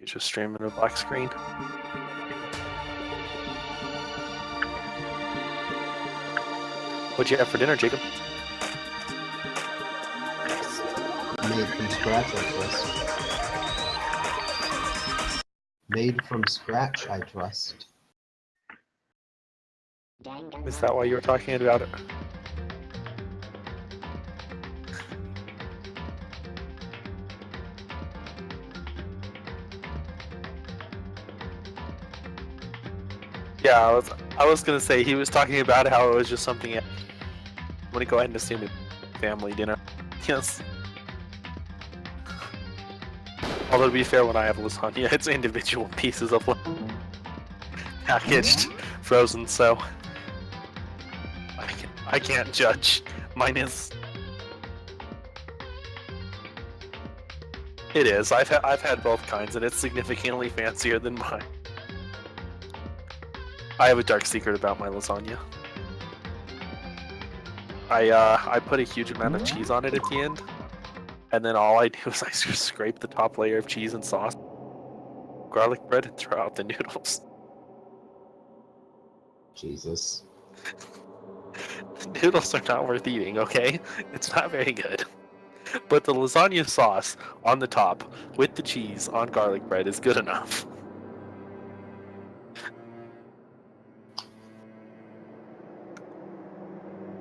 You're just streaming a black screen. What'd you have for dinner, Jacob? Made from scratch, I trust. Made from scratch, I trust. Is that why you were talking about it? Yeah, I was gonna say he was talking about how it was just something. I'm gonna go ahead and assume it's family dinner. Yes. Although to be fair, when I have lasagna, it's individual pieces of packaged, frozen, so I can't judge. Mine is. It is. I've had both kinds, and it's significantly fancier than mine. I have a dark secret about my lasagna. I put a huge amount of cheese on it at the end, and then all I do is I just scrape the top layer of cheese and sauce, garlic bread, and throw out the noodles. Jesus. Noodles are not worth eating, okay? It's not very good. But the lasagna sauce on the top with the cheese on garlic bread is good enough.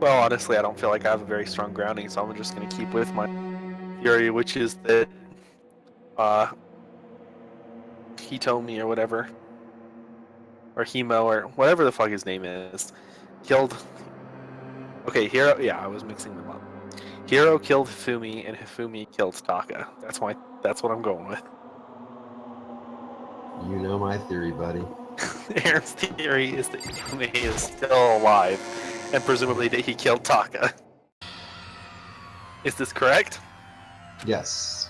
Well, honestly, I don't feel like I have a very strong grounding, so I'm just going to keep with my theory, which is that Hitomi or whatever, or Himo or whatever the fuck his name is, killed. Okay, Hiro. Yeah, I was mixing them up. Hiro killed Hifumi, and Hifumi killed Taka. That's what I'm going with. You know my theory, buddy. Aaron's theory is that Hifumi is still alive, and presumably that he killed Taka. Is this correct? Yes.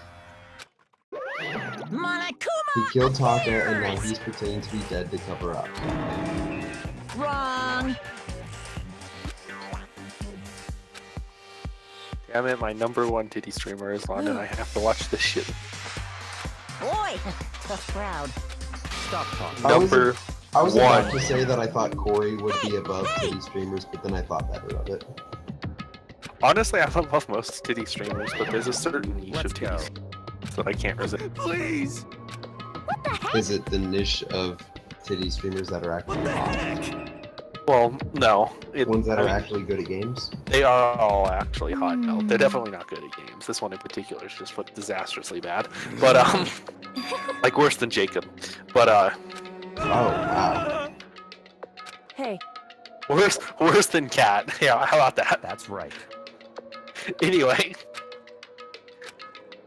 Monokuma! He killed Taka, and now he's pretending to be dead to cover up. Wrong! Damn it, my #1 titty streamer is on, and I have to watch this shit. Boy! Tough crowd. Stop talking. Number I was one. about to say that I thought Corey would be above titty streamers, but then I thought better of it. Honestly, I love most titty streamers, but there's a certain niche Let's of titties that I can't resist. Please! What the heck? Is it the niche of titty streamers that are actually hot? Well, no. Ones that are actually good at games? They are all actually hot. No, they're definitely not good at games. This one in particular is just disastrously bad. But, like worse than Jacob. But, Oh, wow. Hey, worse than Cat. Yeah, how about that? That's right. Anyway.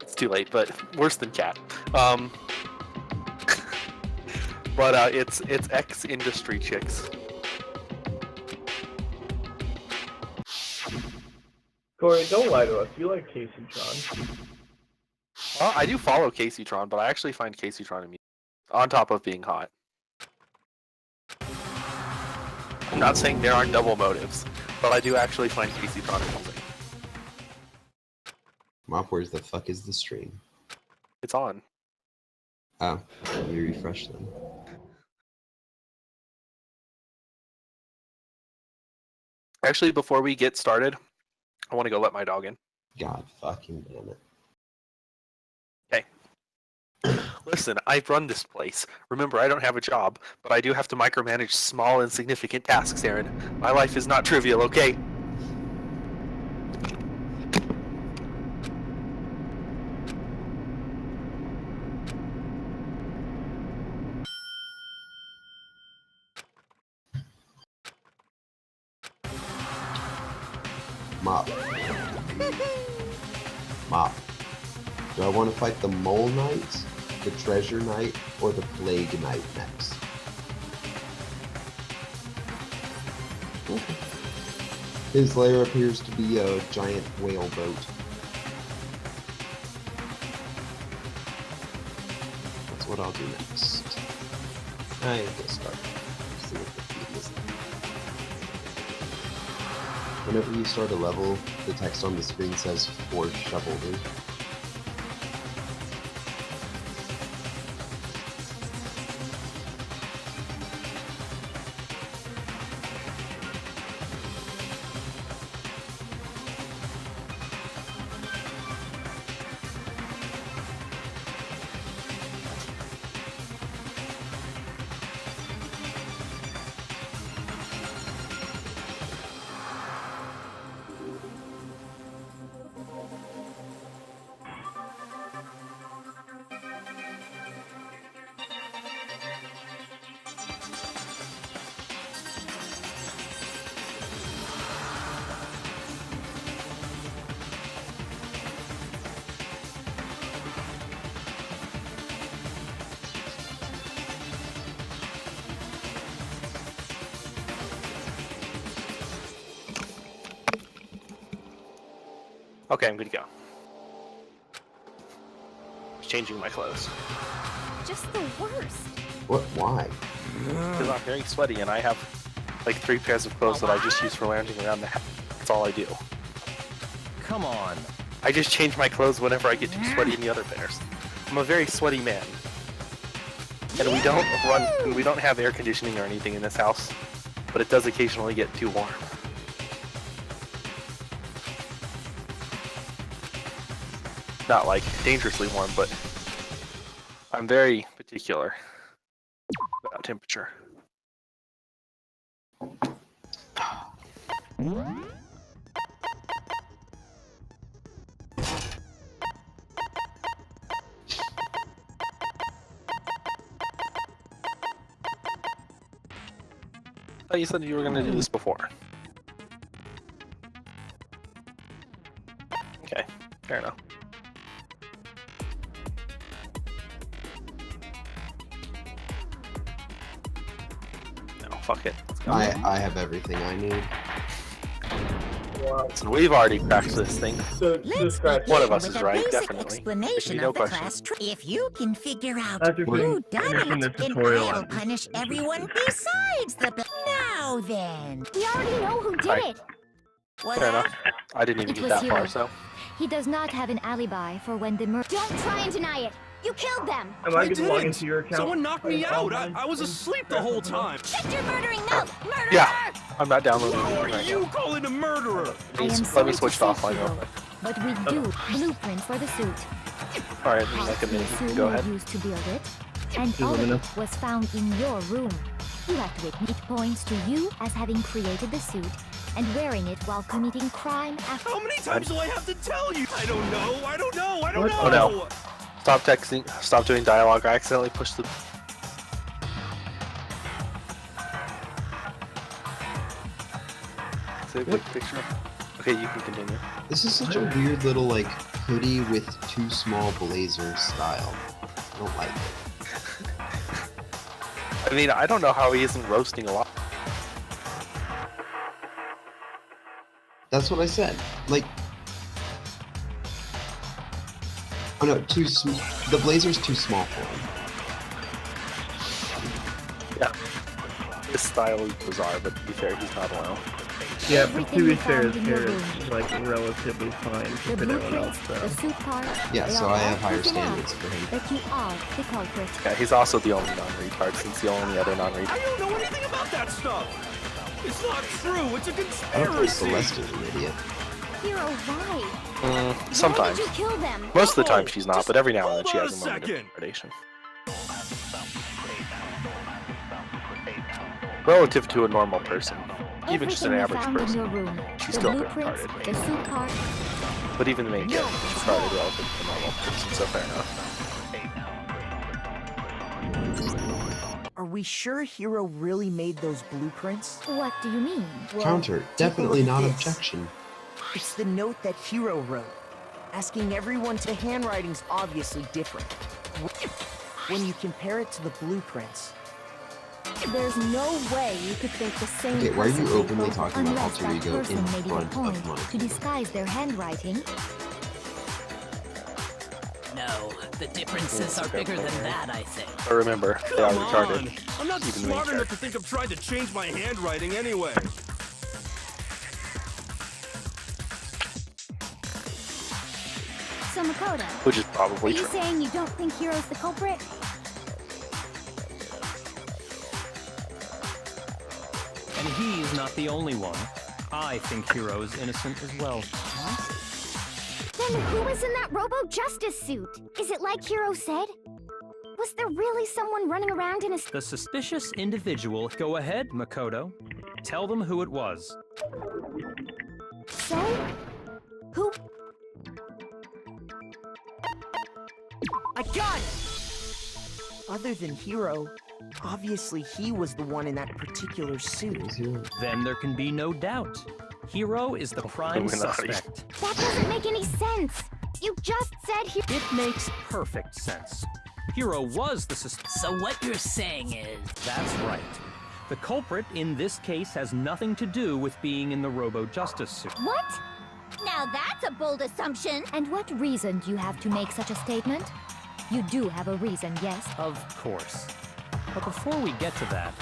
It's too late, but worse than Cat. But, it's ex-industry chicks. Corey, don't lie to us. You like Casey Tron. Well, I do follow Casey Tron, but I actually find Casey Tron amusing, on top of being hot. I'm not saying there aren't double motives, but I do actually find Casey Tron amusing. Mop, where's the fuck is the stream? It's on. Oh, you refresh them. Actually, before we get started, I want to go let my dog in. God fucking damn it. Listen, I run this place. Remember, I don't have a job, but I do have to micromanage small, insignificant tasks, Aaron. My life is not trivial, okay? Mop. Mop. Do I want to fight the Mole Knight, the Treasure Knight, or the Plague Knight next? His lair appears to be a giant whale boat. That's what I'll do next. I guess start. See what the feed is like. Whenever you start a level, the text on the screen says "for Shovelry." Okay, I'm good to go. Changing my clothes. Just the worst. What? Why? Because I'm very sweaty and I have like 3 pairs of clothes that I just use for lounging around the house. That's all I do. Come on. I just change my clothes whenever I get too sweaty in the other pairs. I'm a very sweaty man. And we don't have air conditioning or anything in this house, but it does occasionally get too warm. Not like dangerously warm, but I'm very particular about temperature. Oh, you said you were going to do this before. Okay, fair enough. No, fuck it. Let's go. I have everything I need. Wow. So we've already cracked this thing. So Let's describe One of begin us with is a right, basic definitely. There explanation should be no of the question. class if you can figure out After who finishing done the it, then tutorial I'll on- punish everyone besides the. Now then. We already know who did Right. it. What Fair that? enough. I didn't even It get was that far, Hero. so. He does not have an alibi for when the murder. Don't try and deny it. You killed them. Am I going to log into your account? Someone knocked me out. Online? I was asleep the whole time. Check your murdering note, murderer! Yeah, I'm not downloading Who are anything right you now. calling a murderer? I am Let sorry me to switch say, off my Hero, real quick. but we do blueprint for the suit. Alright, Parts like a the minute. You suit can go you ahead. used to build it, and Two all of minutes. it was found in your room. You have to admit points to you as having created the suit and wearing it while committing crime after. How many times do I have to tell you? I don't know. I don't know. I don't What? know. Oh, no. Stop texting. Stop doing dialogue. I accidentally pushed the. Save the picture. Okay, you can continue. This is such a weird little like hoodie with 2 small blazers style. I don't like it. I mean, I don't know how he isn't roasting a lot. That's what I said. Like, oh no, the blazer's too small for him. Yeah. His style is bizarre, but to be fair, he's not alone. Yeah, but Everything to be you fair, found his in your hair room. is like relatively fine The compared to everyone else. blueprints, the suit part, Yeah, they so are I all have higher proven out standards for him. that you are the culprit. Yeah, he's also the only non-retard, since the only other non-retard. I don't know anything about that stuff. It's not true. It's a I don't think conspiracy. Celeste is an idiot. Hero, why? Sometimes. Why did you kill them? Most of the time Oh, she's not, just but every now and then hold she on has a a moment of second. retardation. Relative to a normal person, even just an Everything average you found in person. your room, She's the still pretty blueprints, retarded. the suit part, But even the main character is retarded relative to a normal person, so fair enough. Are we sure Hero really made those blueprints? what do you mean? Well, Counter, take a definitely look at not this. objection. It's the note that Hero wrote, asking everyone to handwriting's obviously different. When you compare it to the blueprints, There's no way you could think the same Okay, why are you person made openly both talking about unless alter that ego person in made it a front of point Monica? to disguise their handwriting. No, the differences are bigger than that, I think. But remember, they are Come retarded. on. I'm not Even the main smart enough character. to think of trying to change my handwriting anyway. So Makoto, Which is are probably you true. saying you don't think Hero's the culprit? And he's not the only one. I think Hero is innocent as well. Then who was in that Robo-Justice suit? Is it like Hero said? Was there really someone running around in a... The suspicious individual. Go ahead, Makoto. Tell them who it was. So? Who? I got it! Other than Hero, obviously he was the one in that particular suit. Is he- Then there can be no doubt. Hero is the prime Illuminati. suspect. That doesn't make any sense! You just said he... It makes perfect sense. Hero was the suspect. So what you're saying is... That's right. The culprit in this case has nothing to do with being in the Robo-Justice suit. What? Now that's a bold assumption. And what reason do you have to make such a statement? You do have a reason, yes? Of course. But before we get to that,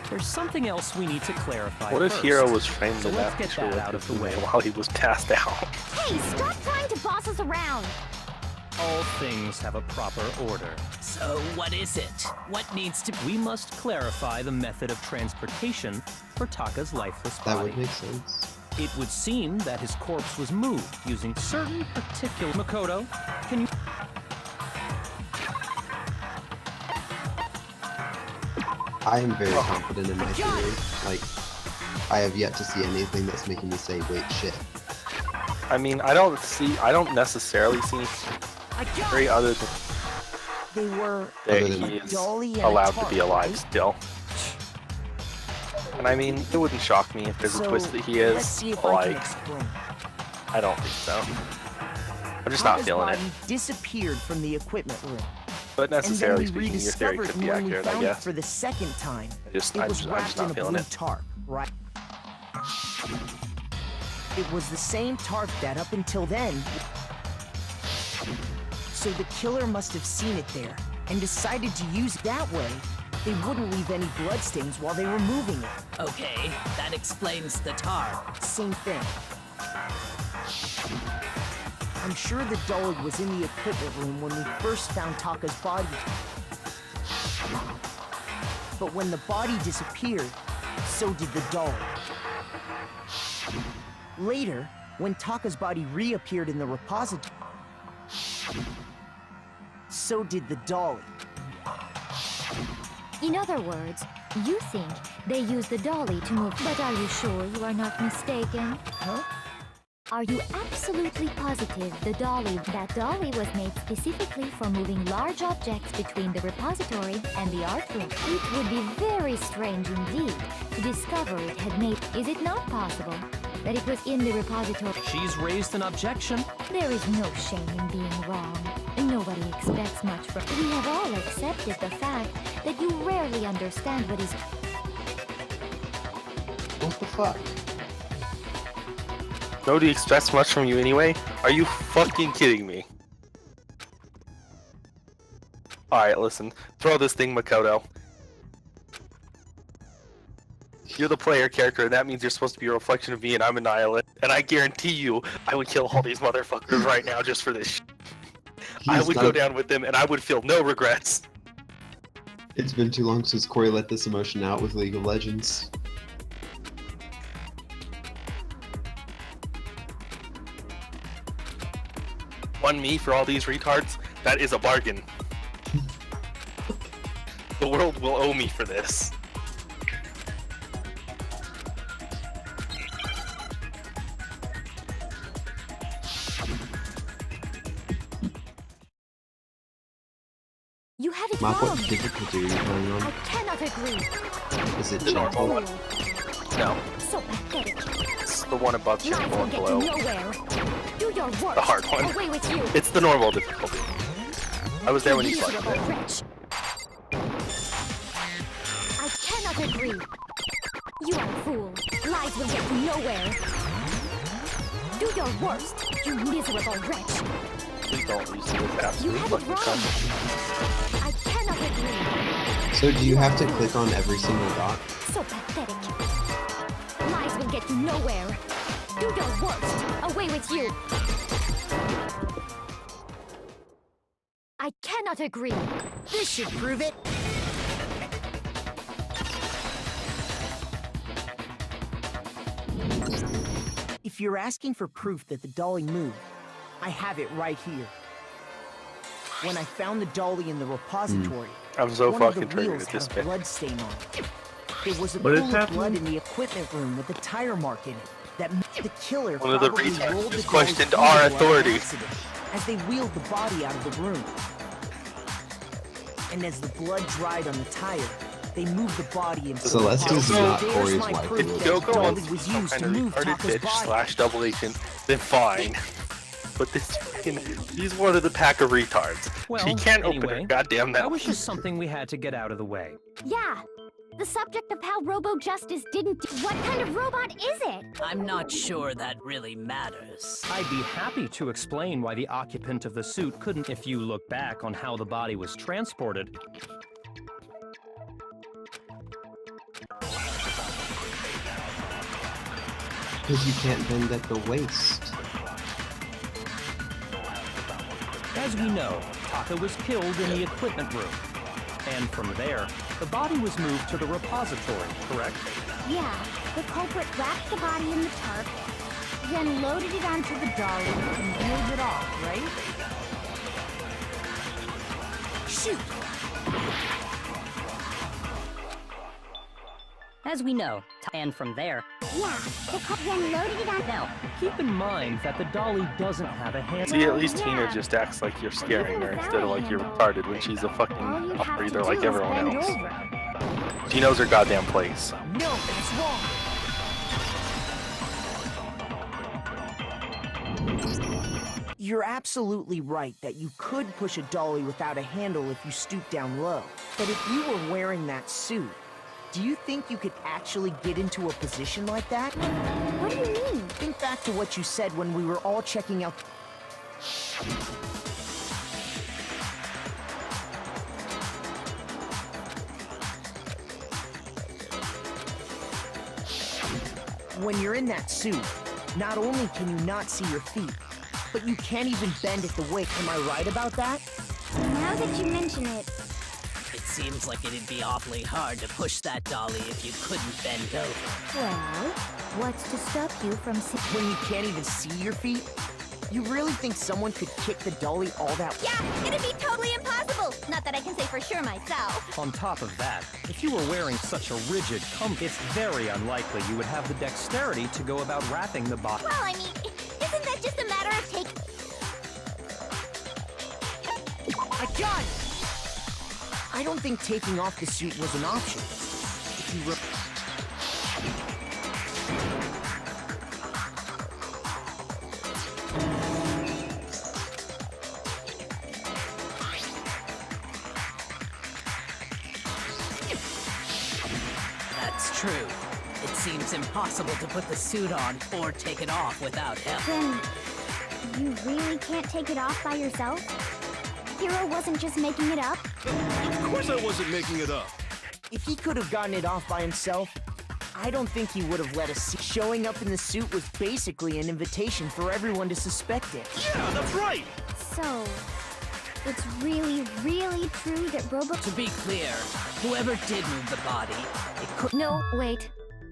there's something else we need to clarify What if first. Hiro was framed So in let's that get picture that out of the way. while he was passed out? Hey, stop trying to boss us around. All things have a proper order. So what is it? What needs to We must clarify the method of transportation for Taka's lifeless That body. would make sense. It would seem that his corpse was moved using certain particular... Makoto, can you... I am very confident in my theory. Like, I have yet to see anything that's making me say, wait, shit. I mean, I don't necessarily see very other than They were that Other than he is Dolly and a allowed to tarp, be alive right? still. And I mean, it wouldn't shock me if there's a So, twist that he let's is. see if But, I can like, explain. I don't think so. I'm just not Taka's feeling it. body disappeared from the equipment room. But And then necessarily we speaking, your theory rediscovered could it be when we accurate, I found it guess. for the second time. I'm It just was not wrapped in a feeling blue it. tarp, right? It was the same tarp that up until then... So the killer must have seen it there and decided to use it that way. They wouldn't leave any bloodstains while they were moving it. Okay, that explains the tarp. Same thing. I'm sure the dolly was in the equipment room when we first found Taka's body. But when the body disappeared, so did the dolly. Later, when Taka's body reappeared in the repository, so did the dolly. In other words, you think they used the dolly to move. But are you sure you are not mistaken? Huh? Are you absolutely positive that dolly was made specifically for moving large objects between the repository and the art room? It would be very strange indeed to discover it had made... Is it not possible that it was in the repository? She's raised an objection. There is no shame in being wrong. Nobody expects much from... We have all accepted the fact that you rarely understand what is... What the fuck? Nobody expects much from you anyway? Are you fucking kidding me? Alright, listen. Throw this thing, Makoto. You're the player character, and that means you're supposed to be a reflection of me, and I'm a nihilist. And I guarantee you, I would kill all these motherfuckers right now just for this shit. I would go down with them, and I would feel no regrets. It's been too long since Corey let this emotion out with League of Legends. One me for all these retards? That is a bargain. The world will owe me for this. You have it Mop, wrong. what difficulty are you playing I on? cannot agree. Is it The normal gentle? one. No, So pathetic. it's the one above Lies gentle will and get below. you nowhere. Do your work. The hard one. Away with you. It's the normal difficulty. I was there when you started Miserable it. wretch. I cannot agree. You are a fool. Lies will get you nowhere. Do your worst, you miserable wretch. Please don't use this You absolute have it fucking wrong. cunt. I cannot agree. So do you have to click on every single dot? So pathetic. Lies will get you nowhere. Do your worst. Away with you. I cannot agree. This should prove it. If you're asking for proof that the dolly moved, I have it right here. When I found the dolly in the repository, I'm so one of the fucking triggered wheels at this had a bit. blood stain on it. There was a What is pool of blood happening? in the equipment room with a tire mark in it that meant the killer One of the probably retards rolled the just dolly questioned through our the blood authority. accident as they wheeled the body out of the room. And as the blood dried on the tire, they moved the body into Celeste is not There's Corey's my wife. proof If that Kyoko the dolly wants was some used to kind of move retarded Taka's bitch body. slash double agent, then fine. But this fucking, he's one of the pack of retards. Well, She can't open anyway, her goddamn That mouth. was just something we had to get out of the way. Yeah. The subject of how Robo Justice didn't. What kind of robot is it? I'm not sure that really matters. I'd be happy to explain why the occupant of the suit couldn't if you look back on how the body was transported. Because you can't bend at the waist. As we know, Taka was killed in the equipment room. And from there, the body was moved to the repository, correct? Yeah, the culprit wrapped the body in the tarp, then loaded it onto the dolly and peeled it off, right? Shoot! As we know, and from there... Yeah, the culprit then loaded it on... Now, Keep in mind that the dolly doesn't have a hand. See, at least Yeah. Tina just acts like you're scaring her instead of like you're retarded when she's a fucking All you have to operator do like is everyone bend else. over. She knows her goddamn place. No, that's wrong! You're absolutely right that you could push a dolly without a handle if you stoop down low. But if you were wearing that suit, do you think you could actually get into a position like that? What do you mean? Think back to what you said when we were all checking out... When you're in that suit, not only can you not see your feet, but you can't even bend at the waist. Am I right about that? Now that you mention it, It seems like it'd be awfully hard to push that dolly if you couldn't bend over. well, what's to stop you from seeing... When you can't even see your feet? You really think someone could kick the dolly all that... Yeah, it'd be totally impossible. Not that I can say for sure myself. On top of that, if you were wearing such a rigid it's very unlikely you would have the dexterity to go about wrapping the body. Well, I mean, isn't that just a matter of taking... I got it! I don't think taking off the suit was an option. If you That's true. It seems impossible to put the suit on or take it off without help. Then, you really can't take it off by yourself? Hero wasn't just making it up? Of course I wasn't making it up. If he could have gotten it off by himself, I don't think he would have let us see. Showing up in the suit was basically an invitation for everyone to suspect it. Yeah, that's right. So, it's really, really true that Robo... To be clear, whoever did move the body, it could... No, wait.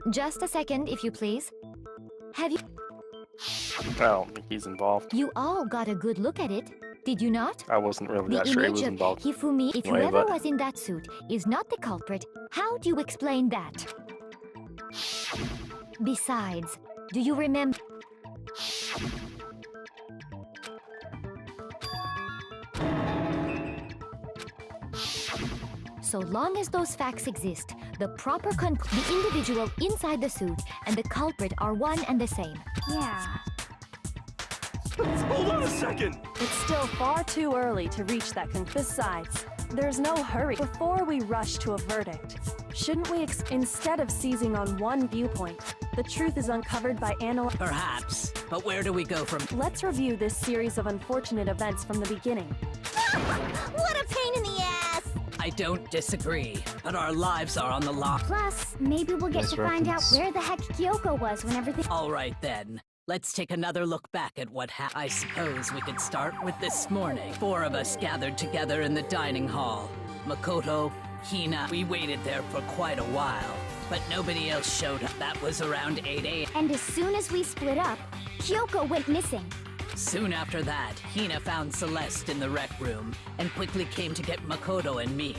Just a second, if you please. Have you... I don't think he's involved. You all got a good look at it, did you not? I wasn't really The that sure he image was of involved. Hifumi, if Anyway, whoever but- was in that suit is not the culprit, how do you explain that? Besides, do you remember... So long as those facts exist, the the individual inside the suit and the culprit are one and the same. Yeah. Hold on a second. It's still far too early to reach that Besides, there's no hurry before we rush to a verdict. Shouldn't we instead of seizing on one viewpoint, the truth is uncovered by Perhaps, but where do we go from... Let's review this series of unfortunate events from the beginning. What a pain in the ass! I don't disagree, but our lives are on the line. Plus, maybe we'll get Nice to find out reference. where the heck Kyoko was when everything... All right then. Let's take another look back at what I suppose we could start with this morning. 4 of us gathered together in the dining hall. Makoto, Hina, we waited there for quite a while, but nobody else showed up. That was around 8 a.m. And as soon as we split up, Kyoko went missing. Soon after that, Hina found Celeste in the rec room and quickly came to get Makoto and me.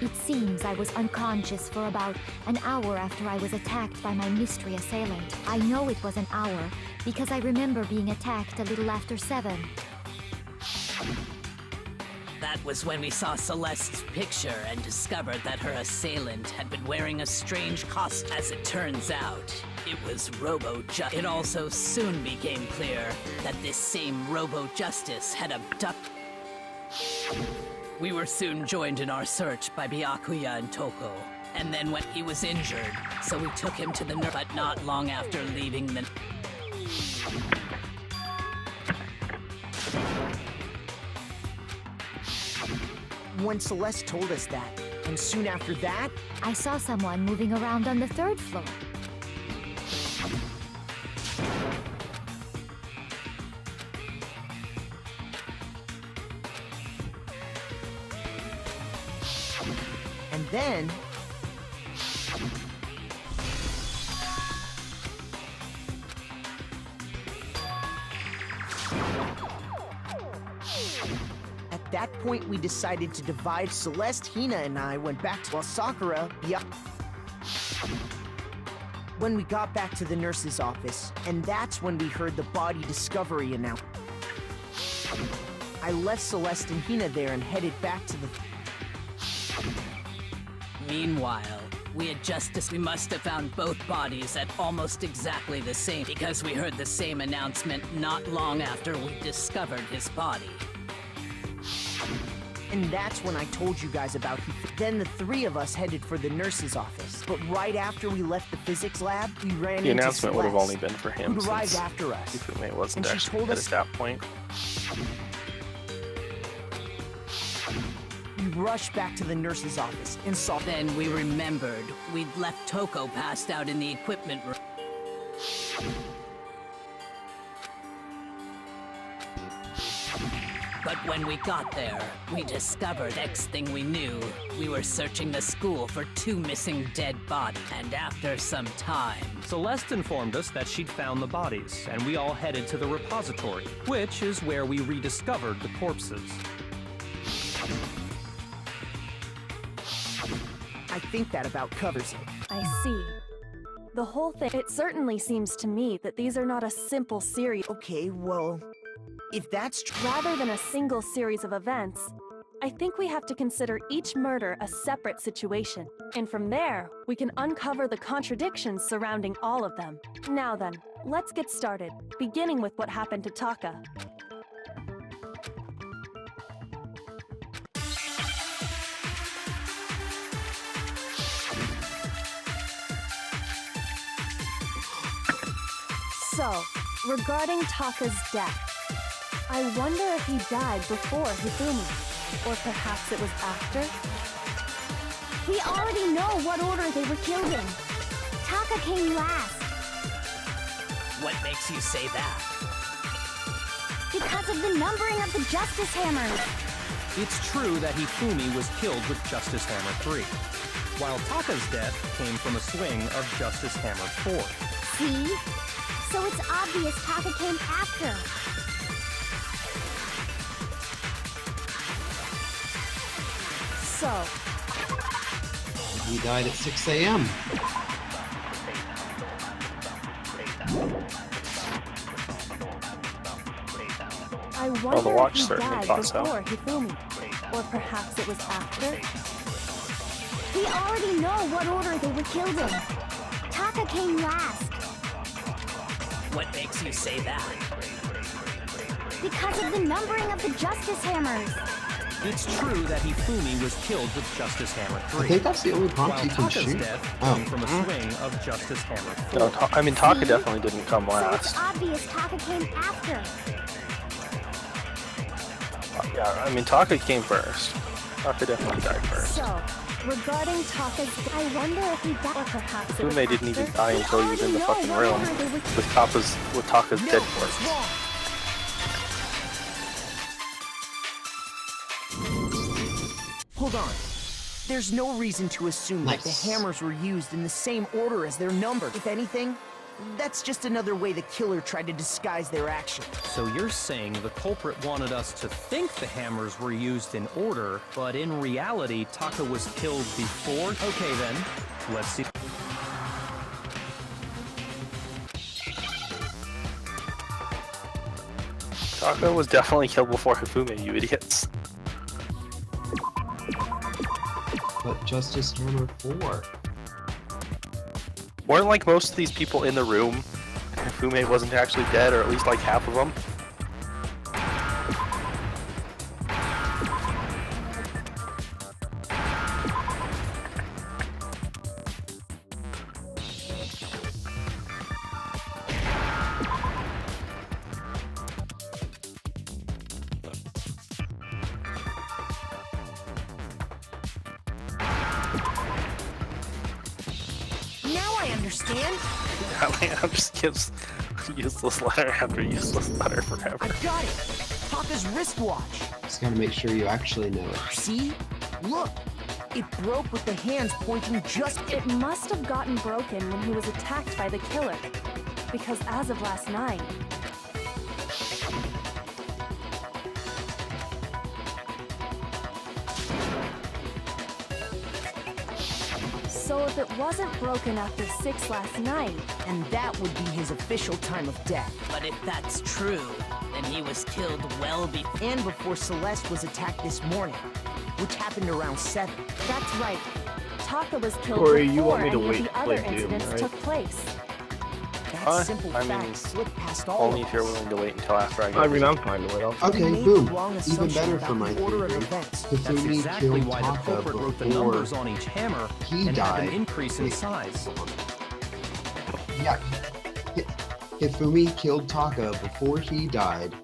It seems I was unconscious for about an hour after I was attacked by my mystery assailant. I know it was an hour because I remember being attacked a little after 7. That was when we saw Celeste's picture and discovered that her assailant had been wearing a strange costume. As it turns out, it was Robo-Justice. It also soon became clear that this same Robo-Justice had abducted... We were soon joined in our search by Byakuya and Toko. And then when he was injured, so we took him to the nurse, but not long after leaving the... When Celeste told us that, and soon after that, I saw someone moving around on the 3rd floor. and then... At that point, we decided to divide. Celeste, Hina, and I went back to... While Sakura, when we got back to the nurse's office, and that's when we heard the body discovery announcement. I left Celeste and Hina there and headed back to the... Meanwhile, we must have found both bodies at almost exactly the same, because we heard the same announcement not long after we discovered his body. And that's when I told you guys about Then the 3 of us headed for the nurse's office. But right after we left the physics lab, we ran The into announcement would have Celeste, only been for him who arrived since after us. Ifume wasn't And she actually told dead us- at that point. We rushed back to the nurse's office and saw... Then we remembered we'd left Toko passed out in the equipment room. But when we got there, we discovered next thing we knew, we were searching the school for 2 missing dead bodies. And after some time, Celeste informed us that she'd found the bodies, and we all headed to the repository, which is where we rediscovered the corpses. I think that about covers it. I see. The whole thing. It certainly seems to me that these are not a simple series. Okay, well... If that's true... Rather than a single series of events, I think we have to consider each murder a separate situation. And from there, we can uncover the contradictions surrounding all of them. Now then, let's get started, beginning with what happened to Taka. So, regarding Taka's death, I wonder if he died before Hifumi, or perhaps it was after? We already know what order they were killed in. Taka came last. what makes you say that? Because of the numbering of the Justice Hammers. It's true that Hifumi was killed with Justice Hammer 3, while Taka's death came from a swing of Justice Hammer 4. See? So it's obvious Taka came after. So, He died at 6 a.m. I the wonder watch if he certainly died thought so. before Hifumi, or perhaps it was after. We already know what order they were killed in. Taka came last. What makes you say that? Because of the numbering of the Justice Hammers. It's true that Hifumi was killed with Justice Hammer 3. I think that's the only prompt while you can Taka's shoot. death Oh. came from a swing of Justice Hammer 4. No, I mean, Taka See? definitely didn't come So last. it's obvious Taka came after. Yeah, I mean, Taka came first. Taka definitely died first. So, regarding Taka's, I wonder if he died, or perhaps it was Fume didn't even after. die until he was in the already fucking know what room order they were with Taka's No, dead it's corpse. wrong. Hold on. There's no reason to assume that the Nice. hammers were used in the same order as their number. If anything, that's just another way the killer tried to disguise their action. So you're saying the culprit wanted us to think the hammers were used in order, but in reality, Taka was killed before? Okay then, let's see. Taka was definitely killed before Hifumi, you idiots. But Justice Hammer 4. Weren't like most of these people in the room, Hifumi wasn't actually dead, or at least like half of them? understand? I'm just gives useless letter after useless letter forever. I got it! Taka's wristwatch! Just gotta make sure you actually know it. See? Look! It broke with the hands pointing just... It must have gotten broken when he was attacked by the killer. Because as of last night, so if it wasn't broken after 6 last night, And that would be his official time of death. But if that's true, then he was killed well before. And before Celeste was attacked this morning, which happened around 7. that's right. Taka was killed Corey, you before want me to any wait of the to other play Doom, incidents right? took place. That simple I mean, fact slipped past all Only of if you're us. willing to wait until after I go. I mean, I'm fine with it. I'll We Okay, made boom. the wrong Even assumption better about for my the order of theory. events. That's Hifumi exactly killed why the Taka culprit wrote the before numbers on each hammer he and had them died. increase in Wait. size. Yeah, Hifumi killed Taka before he died,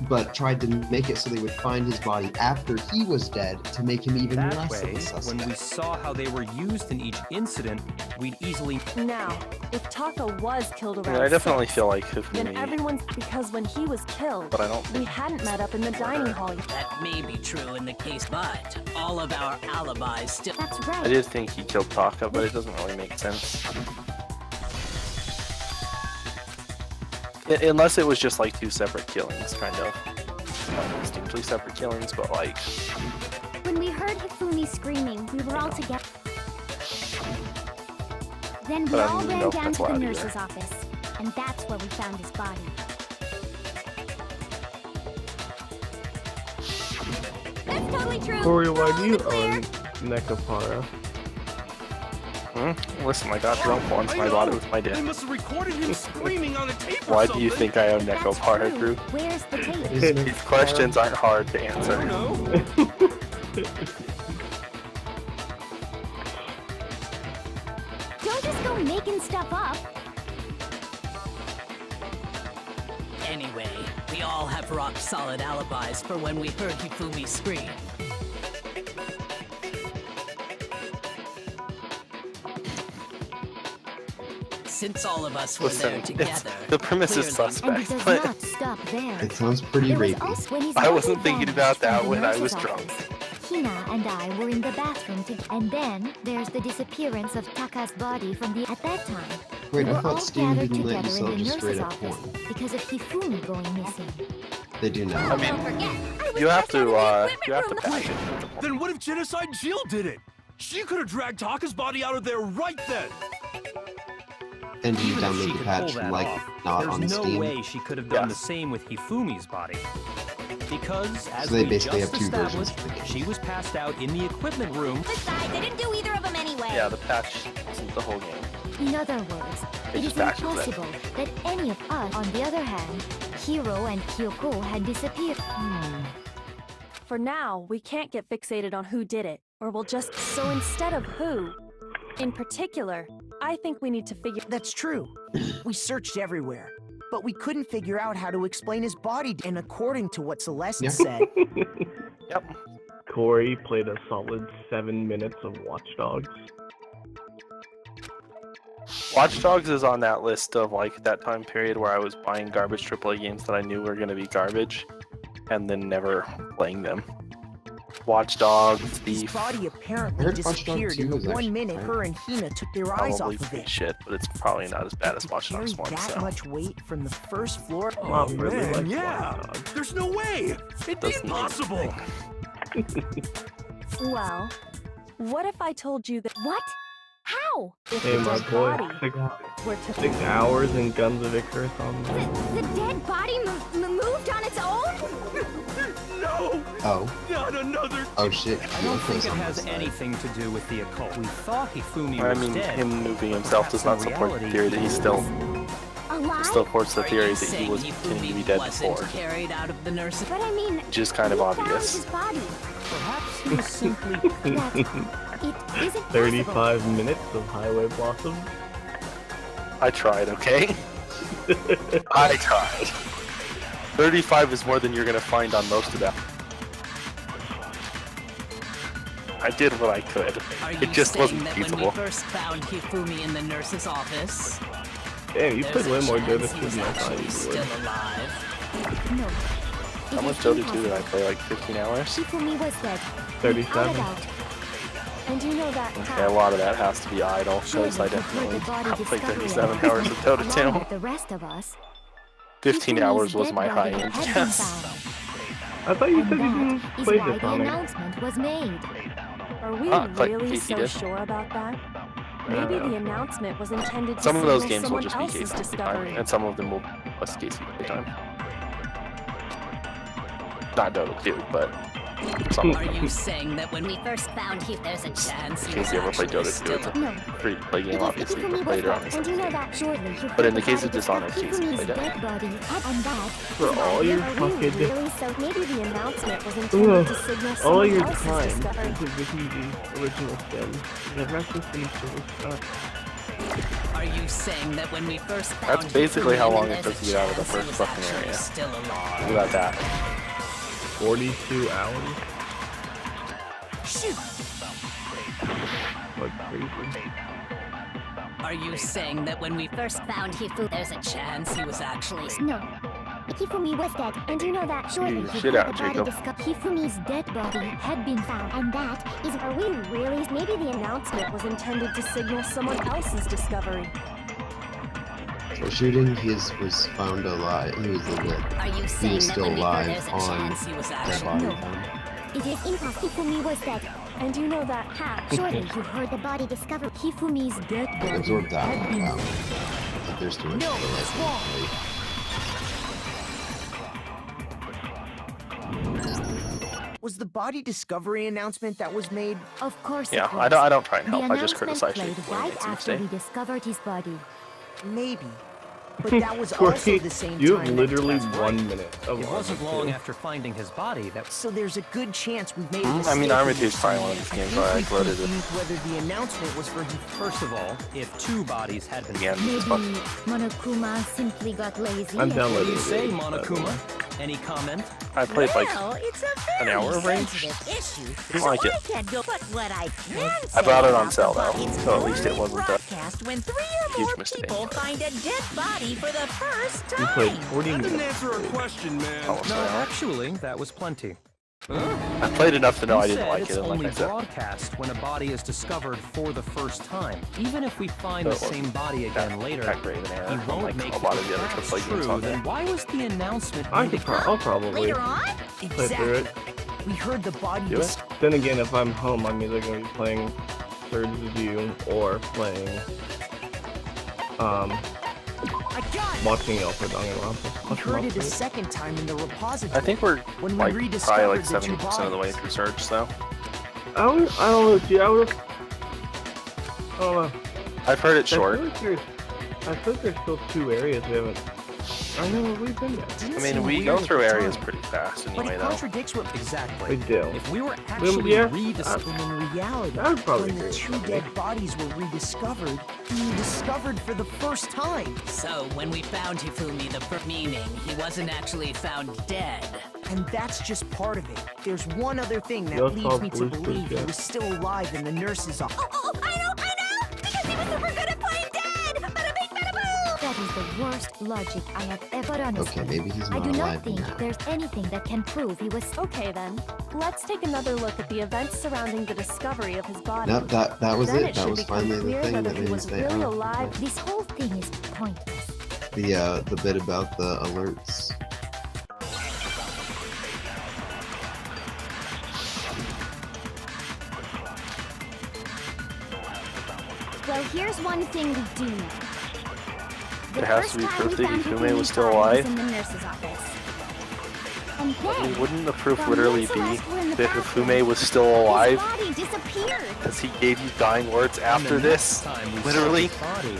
but tried to make it so they would find his body after he was dead to make him even That less way, of a when suspect. we saw how they were used in each incident, we'd easily... Now, if Taka was killed I mean, around I definitely 6, feel like then Hifumi, everyone's because when he was killed, but I don't we think. hadn't met up in the dining hall. That may be true in the case, but all of our alibis still. That's I right. did think he killed Taka, but it doesn't really make sense. Unless it was just like 2 separate killings, kind of. Not distinctly separate killings, but like. When we heard Hifumi screaming, we were all together. Then we But I all don't ran know if down that's to the allowed either. nurse's office, and that's where we found his body. That's totally true. Corey, why All do in you the clear. own Nekopara? Listen, I got drunk once, I my know. body was my They dick. must have recorded him screaming on a tape or Why do something. you think I own That's Nekopara, true. Drew? Where's the tape? Isn't These it questions aren't hard to I don't answer. know. Don't just go making stuff up. Anyway, we all have rock-solid alibis for when we heard Hifumi scream. Since all of us were Listen, there together, the premise is clearly- And it suspect, does but not stop there. It sounds pretty There was rapey. also when his I body wasn't thinking vanished about from that the when I nurse's was office. drunk. Hina and I were in the bathroom together. And then there's the disappearance of Taka's body from the... At that time, Wait, we I were all thought Steam gathered didn't let together you in sell the just straight nurse's up office porn. because of Hifumi going missing. They do now. I mean, Don't forget, I was you have just out of the to equipment room. patch it. Then what if Genocide Jill did it? She could have dragged Taka's body out of there right then. And you Even if she download the could patch pull that like off, not on there's no Steam. way she could have done Yes. the same with Hifumi's body. Because, as So they we basically just have 2 versions established, of the game. she was passed out in the equipment room. Besides, they didn't do either of them anyway. Yeah, the patch isn't the whole game. In other words, It it just is patches it. impossible that any of us, on the other hand, Hiro and Kyoko had disappeared. For now, we can't get fixated on who did it, or we'll just. So instead of who, in particular, I think we need to figure. That's true. We searched everywhere, but we couldn't figure out how to explain his body. And according to what Celeste Yeah. said, Yep. Corey played a solid 7 minutes of Watch Dogs. Watch Dogs is on that list of like that time period where I was buying garbage AAA games that I knew were going to be garbage, and then never playing them. Watch Dogs, his Thief, body I apparently heard Watch Dogs disappeared 2 in the was 1 actually minute fine. her and Hina took their eyes probably off of pretty it. shit, but it's probably not as bad as To Watch carry Dogs 1. that So much weight from the first floor. Not really man, like yeah. Watch Dogs. There's no way. It'd be doesn't mean impossible. anything. Well, what if I told you that What? How? if Hey, the my dead boy. body 6 were to 6 hours in Guns of Icarus on that. The dead body moved on its own? No, Oh, not another. oh shit. I don't think Kyoko's it on has this side. anything to do with the occult. We thought Hifumi I was mean, dead. him moving himself does not Perhaps in support the theory that he's reality, Alive? still supports the Are theory you that he saying was continuing to be Hifumi dead wasn't before, carried out of the nurse's? But I mean, which is kind of who found obvious. his body? Perhaps he was simply... That it isn't possible. 35 minutes of Highway Blossom. I tried, okay? I tried. 35 is more than you're gonna find on most of them. I did what I could. Are you It just saying wasn't that feasible. when we first found Hifumi in the nurse's office, Damn, you there's played way a more Dota chance 2 he was than I thought actually you still would. alive? No. How It much is Dota 2 impossible. did I play? Like 15 hours? Hifumi was dead. 37. Without a doubt. And you know that Okay, a lot of that has to be idle, because I Surely you heard definitely the body played discovery 37 hours of Dota along 2. with the rest of us. 15 Hifumi's hours was dead my body high end, had been yes. found. I thought you And said you that didn't is play why this the on it. announcement was made. Are we but really Casey so did. sure about that? Maybe know. the announcement was intended to Some of those signal games will someone just be else's Casey discovery. time, and some of them will be less Casey time. Not Dota 2, but some of Are them. you saying that when we first found him, there's a chance he was Casey ever played actually Dota 2, still it's a No. free-to-play game, obviously, Hifumi but was played it on dead, his and you know game. that surely you But in heard the case body of Dishonored, discovery. Casey Hifumi's played it. dead body, and that For is all why your we are fucking Really? So maybe the announcement was intended to signal all someone your else's time discovery. into Vicky G's original skin. Never actually finished the stuff. Are you saying that when we first found That's basically how Hifumi, long then it took there's to a get out of the chance he first was fucking actually area. still alive? Think about that. 42 hours? Shoot! Like crazy. Are you saying that when we first found Hifumi, there's a chance he was actually... No. Hifumi was dead, and you know that surely You you shit heard out, the body Jacob. discovered. Hifumi's dead body had been found, and that is Are we really? Maybe the announcement was intended to signal someone else's discovery. So shooting, he was found alive. He was legit. Are you He saying was that still when we alive there's a on chance he was dead actually... body No. found. It is impossible. Hifumi was dead. And you know that how? Surely you heard the body discovered. Hifumi's dead body Absorb that. had been Wow. I think there's too much. No, to the it's right. Was the body discovery announcement that was made? Of course Yeah, it was. I don't try and The help, I just announcement criticize you played when he right makes a after we mistake. discovered his body. Maybe. But that was also the same You time have that literally Tess 1 wrote. minute of It wasn't Arma long 2. after finding his body that So there's a good chance we made a I mistake. mean, Arma 2 in is probably one of this. these games I where I think we uploaded it. confused whether the announcement was for First of all, if 2 bodies had been Yeah. Maybe Fuck. Monokuma simply got lazy. I'm and- What do downloading you say, it. Monokuma? Any comment? I played like it's a an very hour of Rage. sensitive issue. Didn't like it. I can't go, but what I can I say bought it on about sale, the though, body's so at least it early wasn't a broadcast when 3 or huge more mistake. people find a dead body for the first You played time. 40 That didn't minutes. answer our question, man. almost No, an hour. actually, that was plenty. I played enough to know I You didn't said like it's it, and only like I said, broadcast when a body is discovered for the first time. Even if we find the So it same body again later, that great of an error, he won't unlike make a lot of the other that's AAA games true. on there. Then why was the announcement I made could again? I'll probably Later on, play through Exactly. it. We heard the body Do it. Then again, if I'm home, I'm either going to be playing Third View or playing, I got it! watching y'all for Danganronpa. We heard it a second time in the repository. I think we're when we like probably rediscovered like the two 70% of the way bodies. through Surge, so I don't know, dude, I don't know. I've heard it short. I feel like there's still 2 areas we haven't. I know we've been there. Didn't I seem mean, we weird go at through the areas time, pretty fast but anyway, it though. contradicts what We Exactly. do. If we were actually yeah, rediscovering... And in reality, I would probably when the agree 2 with that. dead bodies were rediscovered, being discovered for the first time. So when we found Hifumi, the first meaning he wasn't actually found dead. And that's just part of it. There's one other thing that You'll leads solve me to Blue's believe he Clues, was still alive in the nurse's office. oh, I know! Because he was super good at playing dead! Bada bing, bada boom! That is the worst logic I have ever understood. Okay, maybe he's I not do not alive think now. there's anything that can prove he was. Okay then, let's take another look at the events surrounding the discovery of his body. Nope, that was Then it. That should was become finally the clear thing whether that he made me was say, really oh, alive. This whole thing is pointless. the bit about the alerts. Well, here's one thing we do. It has to be proof that Hifumi was still alive. In the nurse's office. And I mean, then, wouldn't the proof while literally me and be Celeste were in the that bathroom, Hifumi was still alive? his body disappeared. Because he gave you dying words And after the this? next time we saw Literally? his body,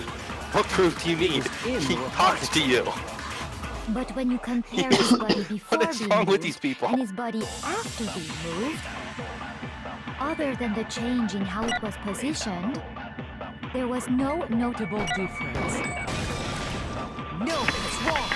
What proof do you need? in He the talked to you. But when you compare his body before What is being wrong with moved these people? and his body after being moved, other than the change in how it was positioned, there was no notable difference. No, it's wrong.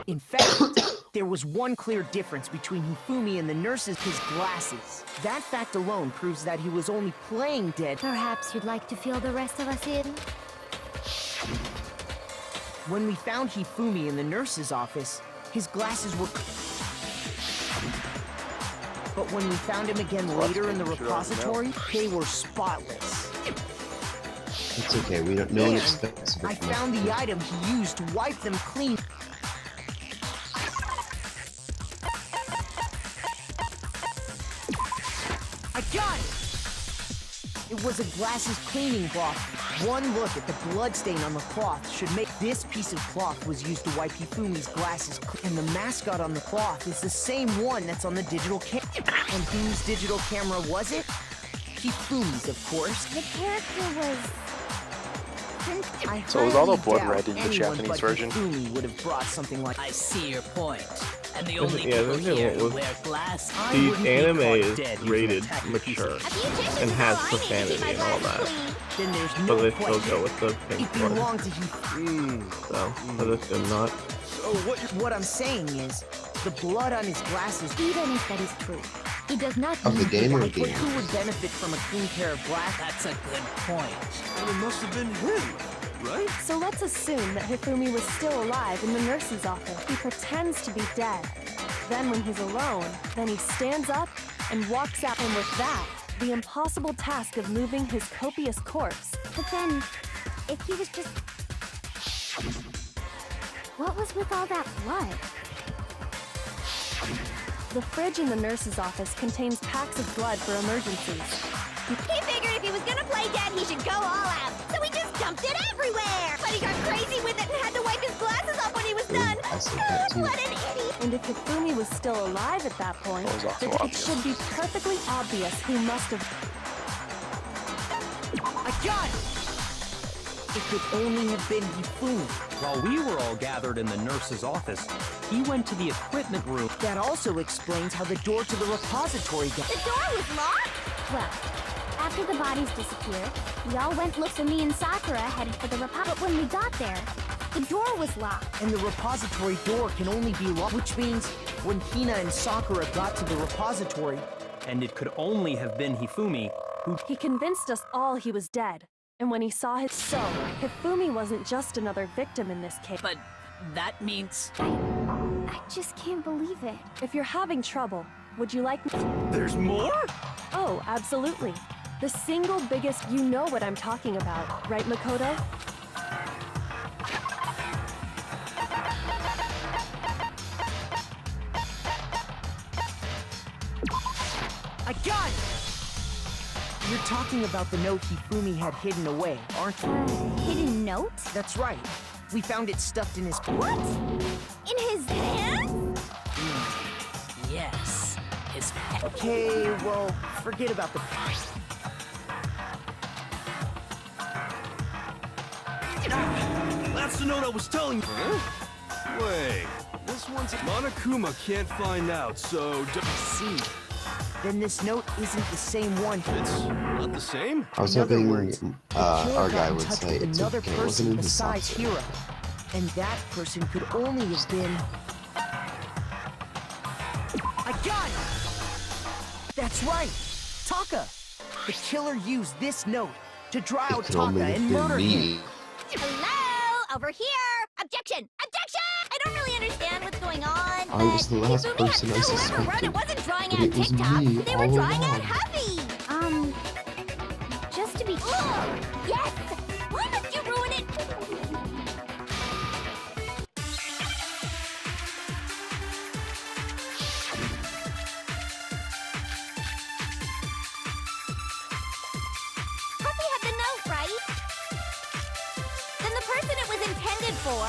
In fact, There was one clear difference between Hifumi and the nurses, his glasses. That fact alone proves that he was only playing dead. Perhaps you'd like to fill the rest of us in? When we found Hifumi in the nurse's office, his glasses were... But when we found him again later in the repository, they were spotless. It's okay, we don't. No one expects it. I found the item he used to wipe them clean. I got it! It was a glasses cleaning cloth. One look at the bloodstain on the cloth should make this piece of cloth was used to wipe Hifumi's glasses and the mascot on the cloth is the same one that's on the digital camera. And whose digital camera was it? Hifumi's, of course. The character was... So was all the highly blood doubt red in the anyone Japanese but version? Hifumi would have brought something like... I see your point. And the only Yeah, people there's here a- who wear glasses. The anime is rated mature and has profanity and all that. Then there's But no they still question. go with the pink It blood. belonged to Hifumi. So, I just did not. What I'm saying is, the blood on his glasses, Even if that is true, it does not Of the mean game or that the but game? who would benefit from a clean pair of glasses? That's a good point. And it must have been him, right? So let's assume that Hifumi was still alive in the nurse's office. He pretends to be dead. Then when he's alone, then he stands up and walks out. And with that, the impossible task of moving his copious corpse. But then, if he was just... What was with all that blood? The fridge in the nurse's office contains packs of blood for emergencies. He figured if he was gonna play dead, he should go all out. So he just dumped it everywhere. But he got crazy with it and had to wipe his glasses off when he was done. I said that too. What an idiot. And if Hifumi was still alive at that point, That was also then it obvious. should be perfectly obvious who must have... I got it! It could only have been Hifumi. While we were all gathered in the nurse's office, he went to the equipment room. That also explains how the door to the repository got... The door was locked? Well, after the bodies disappeared, we all went look, so me and Sakura headed for the But when we got there, the door was locked. And the repository door can only be locked, which means when Hina and Sakura got to the repository, And it could only have been Hifumi who... He convinced us all he was dead. And when he saw his... So, Hifumi wasn't just another victim in this case. But that means... I just can't believe it. If you're having trouble, would you like me... There's more? Oh, absolutely. The single biggest... You know what I'm talking about, right, Makoto? I got it! You're talking about the note Hifumi had hidden away, aren't you? Hidden note? That's right. We found it stuffed in his... What? In his hand? Yes. His pet. Okay, well, forget about the... That's the note I was telling you. Wait, this one's... Monokuma can't find out, so... See. Then this note isn't the same one. It's not the same? I was In other hoping words, the killer our got guy in would touch say with it's another okay. It person wasn't in his besides socks. Hiro. And that person could only have been... I got it! That's right! Taka! The killer used this note to draw out It could only Taka have and been murder him. me. Hello? Over here! Objection! Objection! I don't really understand what's going on, I was the last Hifumi person I had whoever wrote suspected, it wasn't drawing but at it was TikTok. me They were all drawing along. at Huffy. Just to be... Ugh, yes! Why must you ruin it? Huffy had the note, right? Then the person it was intended for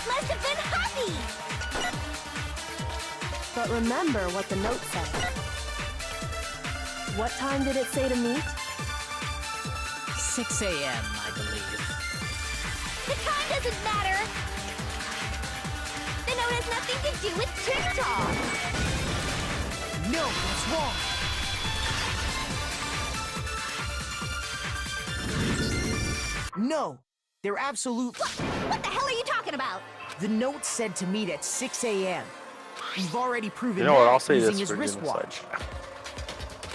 must have been Huffy! But remember what the note said. What time did it say to meet? 6 a.m., I believe. The time doesn't matter! The note has nothing to do with TikTok! No, that's wrong! No! They're absolute... What the hell are you talking about? The note said to meet at 6 a.m. We've already proven You know what? that I'll say using this his for wristwatch. genocide.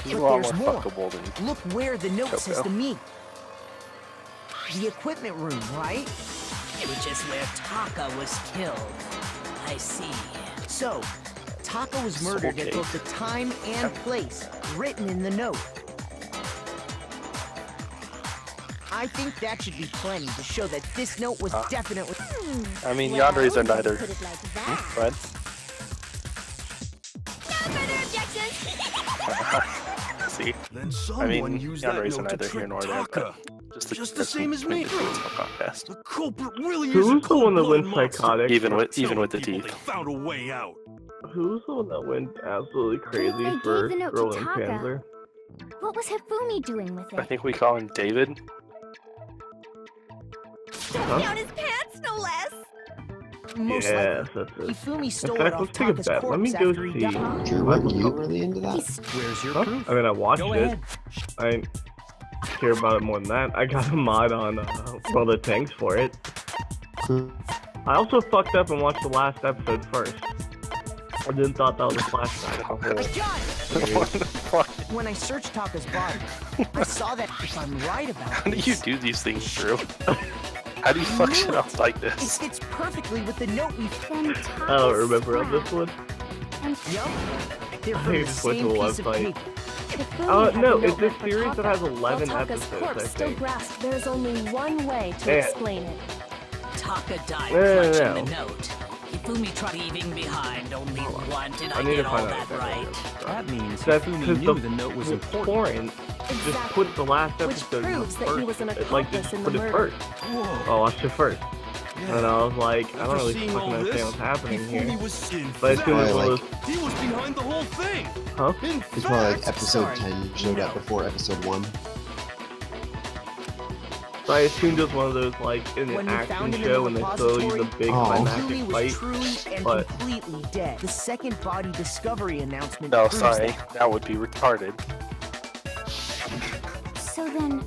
He's a But lot there's more more. fuckable than Look where the note says Coco. to meet. The equipment room, right? Which is where Taka was killed. I see. So, Taka was murdered at Okay. both the time and place written in the note. I think that should be plenty to show that this note was definitely... I mean, Well, Yandere's are when you neither. put it like that. But No further objections. see, Then I someone mean, used that Yandere's are note to neither here trick nor there. Taka. But Just the same as me. contest. The culprit really is Who's a the one that cold-blooded went monster. psychotic? Even with Telling the people teeth. They found a way out. Who's the one that went absolutely crazy they gave for the note to Roland Taka. Panzer? What was Hifumi doing with I it? think we call him David. Down his pants, no less. Most Yes, likely. that's it. Hifumi In stole fact, it off let's take a Taka's bet. Let me corpse go after he see. died. Drew, weren't you really into that? Where's your Huh? proof? I mean, I watched Go it. ahead. I didn't care about it more than that. I got a mod on World of Tanks for it. I also fucked up and watched the last episode first. I didn't thought that was a flashback. I got it! What the fuck? When I searched Taka's body, I saw that if I'm right about How do this, you do these things, Drew? How do you fuck shit up like it this? fits perfectly with the note we Then I don't remember on this one. Yup. They're I from the just went to same the piece of website. paper. No, it's a series that has 11 While Taka's episodes, corpse I still think. grasps there's only one way to Yeah. explain it. Taka died No. clutching the note. Hifumi tried leaving behind only one. Did I I need to get all find out that if right? That means That's Hifumi because knew the note was with important. Foreign, just Exactly. put the last Which episode in the proves that he first. was an Like, accomplice just in put the it murder. first. Whoa. I watched it first. Yeah. And I was like, I don't After really seeing fucking all understand this, what's happening Hifumi here. was in But as soon as fact- one of those, He was behind the whole thing. huh? In It's probably like fact, episode sorry. 10 showed up No. before episode 1. So I assumed it was one of those like in When an we action found him in show the when they throw you the repository, big Oh. climactic Hifumi was fight. truly and but- completely dead. The second body discovery announcement No, proves sorry, that. that would be retarded. So then,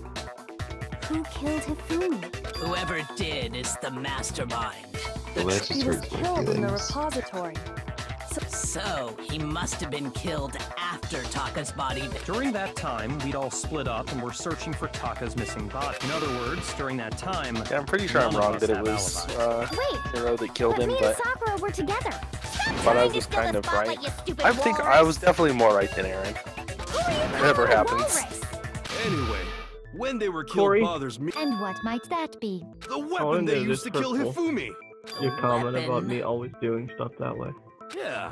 who killed Hifumi? Whoever did is the mastermind. Well, that He just was hurts my killed in the feelings. repository. So, he must have been killed after Taka's body. During that time, we'd all split up and were searching for Taka's missing body. In other words, during that time, Yeah, I'm pretty sure I'm none of wrong us that it have was alibis. Wait, Hero that killed but him, me but and Sakura were together. but I was kind of right. I think I was definitely more right than Aaron. Whatever happens. Anyway, when they were killed Corey? bothers me. And what might that be? The Oh, weapon and they there's used to this kill purple. Hifumi. Your comment about Weapon. me always doing stuff that way. Yeah.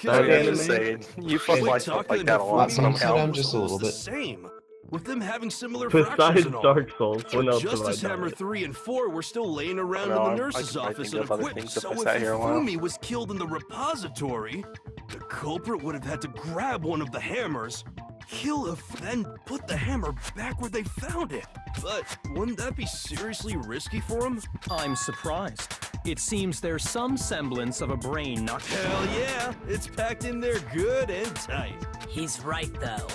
That I was anime? just saying, you fuck Wait, like stuff Taka like and that a lot Hifumi Some somehow. said I'm was just a little almost the bit. same, with them having similar fractures Besides and all. Dark Souls, So what else have I Justice Hammer done? 3 and 4 were still laying around No, in the I nurse's might office think of other unequipped. things if So I if sat here a while. Hifumi was killed in the repository, the culprit would have had to grab one of the hammers, kill then put the hammer back where they found it. But wouldn't that be seriously risky for him? I'm surprised. It seems there's some semblance of a brain knocked. Hell yeah, it's packed in there good and tight. He's right, though.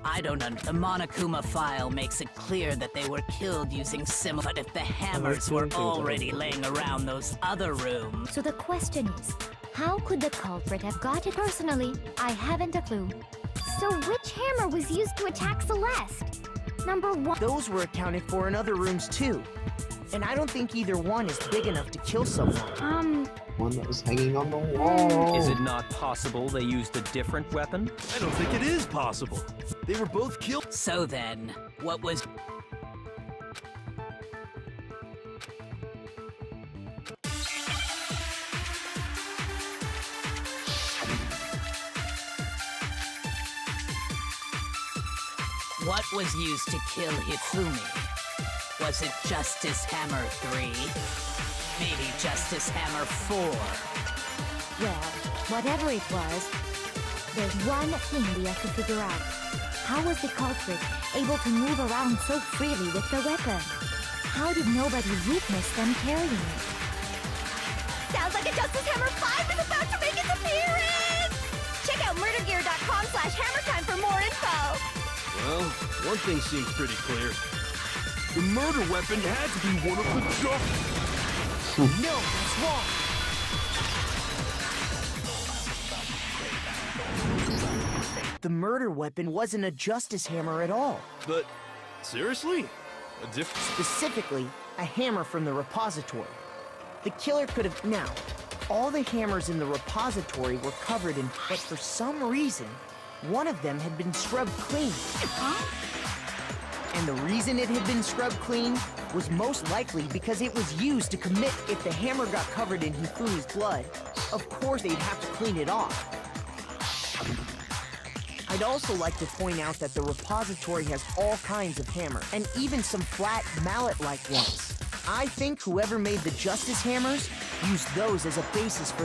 I don't know. The Monokuma file makes it clear that they were killed using similar. But if the hammers were already laying around those other rooms, So the question is, how could the culprit have got it? Personally, I haven't a clue. So which hammer was used to attack Celeste? Number one. Those were accounted for in other rooms too. And I don't think either one is big enough to kill someone. One that was hanging on the wall. Is it not possible they used a different weapon? I don't think it is possible. They were both killed. so then, what was. What was used to kill Hifumi? Was it Justice Hammer 3? Maybe Justice Hammer 4? Well, whatever it was, there's one thing we have to figure out. How was the culprit able to move around so freely with the weapon? How did nobody witness them carrying it? Sounds like a Justice Hammer 5 is about to make its appearance! Check out murdergear.com/hammertime for more info! Well, one thing seems pretty clear. The murder weapon had to be one of the No, that's wrong. The murder weapon wasn't a justice hammer at all. But seriously? A different. Specifically, a hammer from the repository. The killer could have. Now, all the hammers in the repository were covered in. But for some reason, one of them had been scrubbed clean. And the reason it had been scrubbed clean was most likely because it was used to commit. If the hammer got covered in Hifumi's blood, of course they'd have to clean it off. I'd also like to point out that the repository has all kinds of hammers, and even some flat, mallet-like ones. I think whoever made the justice hammers used those as a basis for...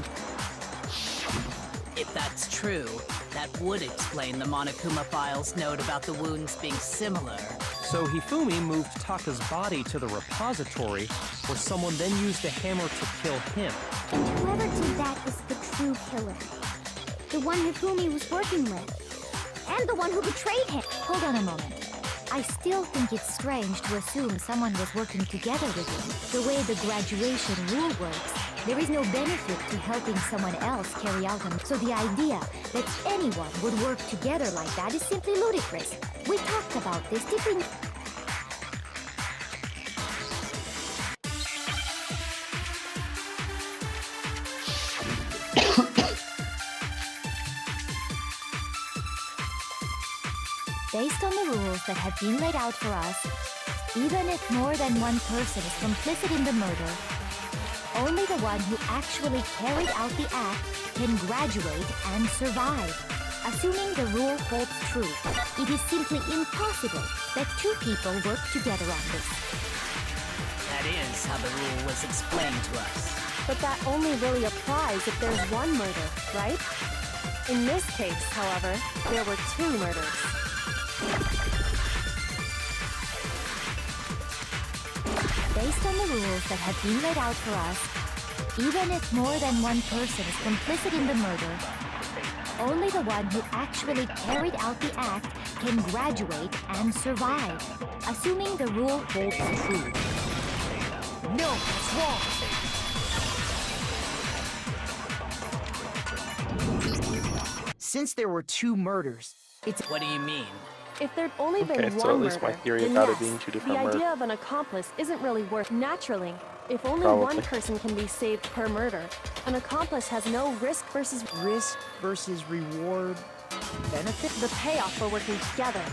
If that's true, that would explain the Monokuma file's note about the wounds being similar. So Hifumi moved Taka's body to the repository, where someone then used the hammer to kill him. Whoever did that is the true killer. The one Hifumi was working with. And the one who betrayed him. Hold on a moment. I still think it's strange to assume someone was working together with him. The way the graduation rule works, there is no benefit to helping someone else carry out them. So the idea that anyone would work together like that is simply ludicrous. We talked about this, didn't we? Based on the rules that have been laid out for us, even if more than one person is complicit in the murder, only the one who actually carried out the act can graduate and survive. Assuming the rule holds true, it is simply impossible that two people work together on this. That is how the rule was explained to us. But that only really applies if there's one murder, right? In this case, however, there were two murders. Based on the rules that have been laid out for us, even if more than one person is complicit in the murder, only the one who actually carried out the act can graduate and survive, assuming the rule holds true. No, that's wrong. Since there were two murders, it's... What do you mean? If there'd only been Okay, one so at least my murder, theory then about it yes, being two the different idea murders. of an accomplice isn't really worth. Naturally, if only Probably. one person can be saved per murder, an accomplice has no risk versus reward benefit. the payoff for working together.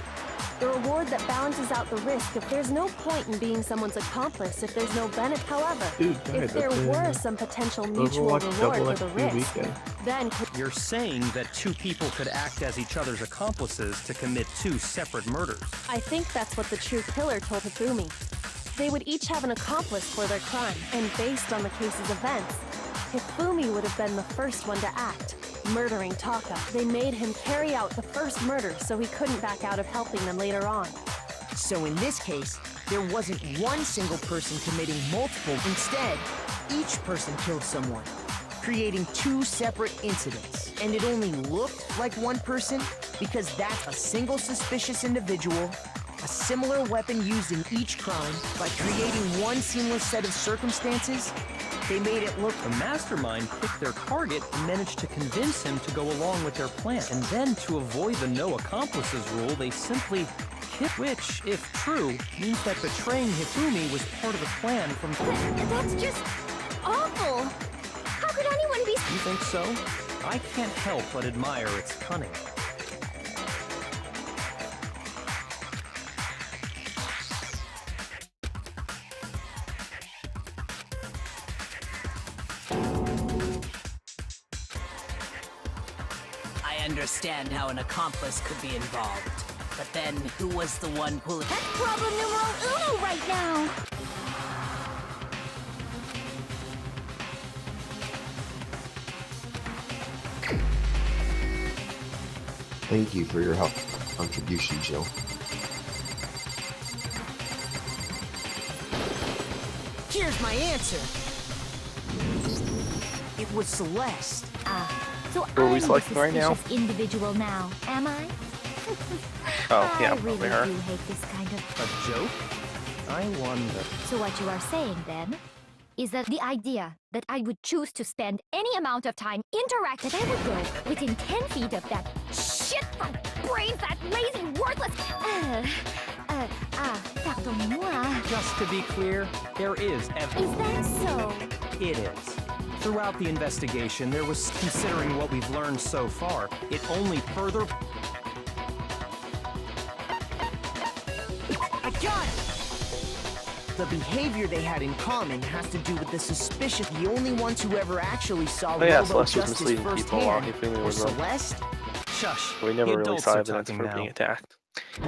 The reward that balances out the risk. If there's no point in being someone's accomplice if there's no benefit. However, Dude, if there were some potential mutual Overwatch reward double for the XP risk, weekend. then You're saying that two people could act as each other's accomplices to commit two separate murders. I think that's what the true killer told Hifumi. They would each have an accomplice for their crime, and based on the case's events, Hifumi would have been the first one to act, murdering Taka. They made him carry out the first murder so he couldn't back out of helping them later on. So in this case, there wasn't one single person committing multiple. Instead, each person killed someone, creating two separate incidents. And it only looked like one person because that's a single suspicious individual, a similar weapon used in each crime. By creating one seamless set of circumstances, they made it look... The mastermind picked their target and managed to convince him to go along with their plan. And then, to avoid the no accomplices rule, they simply killed, which, if true, means that betraying Hifumi was part of the plan from... That's just awful. How could anyone be... You think so? I can't help but admire its cunning. I understand how an accomplice could be involved. But then, who was the one pulling... That's problem numero uno right now. Thank you for your help contribution, Jill. Here's my answer. It was Celeste. So Who are we I'm the selecting right now? suspicious individual now, am I? Oh, yeah, I really over here. do hate this kind of... A joke? I wonder. So what you are saying then is that the idea that I would choose to spend any amount of time interacting, that I would go within 10 feet of that shit from brains, that lazy, worthless. Pardonnez-moi. Just to be clear, there is evidence. Is that so? It is. Throughout the investigation, there was, considering what we've learned so far, it only further... I got it! The behavior they had in common has to do with the suspicious. The only ones who ever actually saw Oh yeah, Robo Celeste was Justice misleading people while he firsthand Fumi were was wrong. Celeste. Shush. We never the really adults saw are evidence talking for now. being attacked.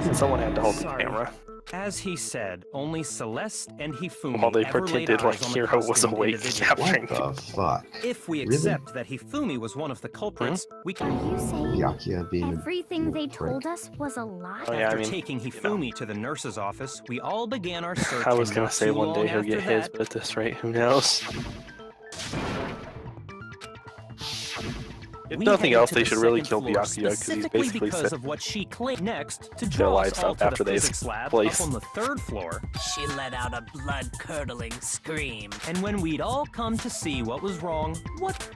So someone had to hold the Sorry. camera. As he said, only Celeste and Hifumi While they ever laid pretended like eyes on the Hiro was costumed awake individual. capturing What people. the fuck? If we Really? accept that Hifumi was one of the culprits, we Are can... you saying Byakuya being everything they prick. told us was a lie? Oh, yeah, After I mean, taking you know. Hifumi to the nurse's office, we all began our search. I was and gonna not say too one day long he'll get after his, that, but at this rate, who knows? If we nothing headed else, to they the should really second kill floor, Byakuya because he's specifically basically because set of what she claimed. Next, to their draw us lights all up to after the they physics lab place. up on the 3rd floor, She let out a blood-curdling scream. and when we'd all come to see what was wrong, what...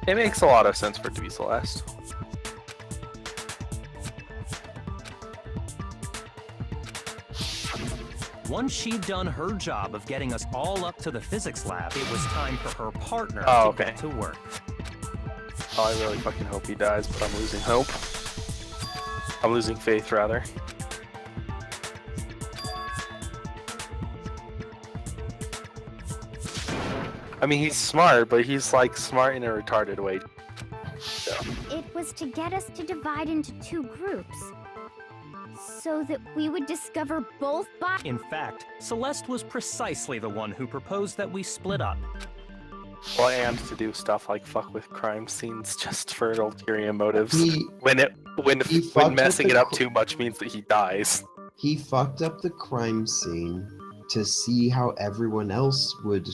It makes a lot of sense for it to be Celeste. Once she'd done her job of getting us all up to the physics lab, it was time for her partner Oh, to okay. get to work. Oh, I really fucking hope he dies, but I'm losing hope. I'm losing faith, rather. I mean, he's smart, but he's like smart in a retarded way. So, It was to get us to divide into 2 groups, so that we would discover both bodies. In fact, Celeste was precisely the one who proposed that we split up. well, and to do stuff like fuck with crime scenes just for ulterior motives. He When he fucked when with messing the it up cr- too much means that he dies. he fucked up the crime scene to see how everyone else would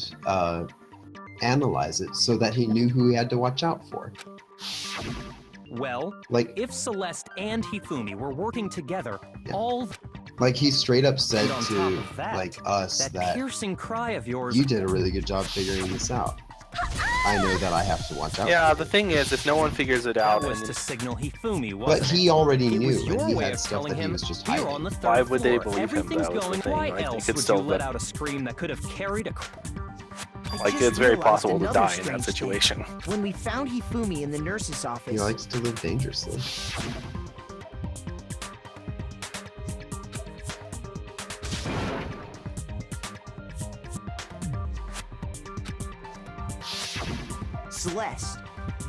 analyze it, so that he knew who he had to watch out for. Well, Like if Celeste and Hifumi were working together, Yeah. all Like he straight up said And on to top of that, like us that that piercing cry of yours... you did a really good job figuring this out. I know that I have to watch out. Yeah, for the you." thing is, if no one figures it That out, was and to signal Hifumi, But wasn't he it? already It knew, was and your he way had of stuff telling that he him, was just here hiding. on the 3rd Why would they floor, believe him? everything's That was the going. thing, Why like, they else could would still you let bet- out a scream that could have carried a... I like just it's very realized possible to another die in that strange thing. situation. When we found Hifumi in the nurse's office, He likes to live dangerously. Celeste,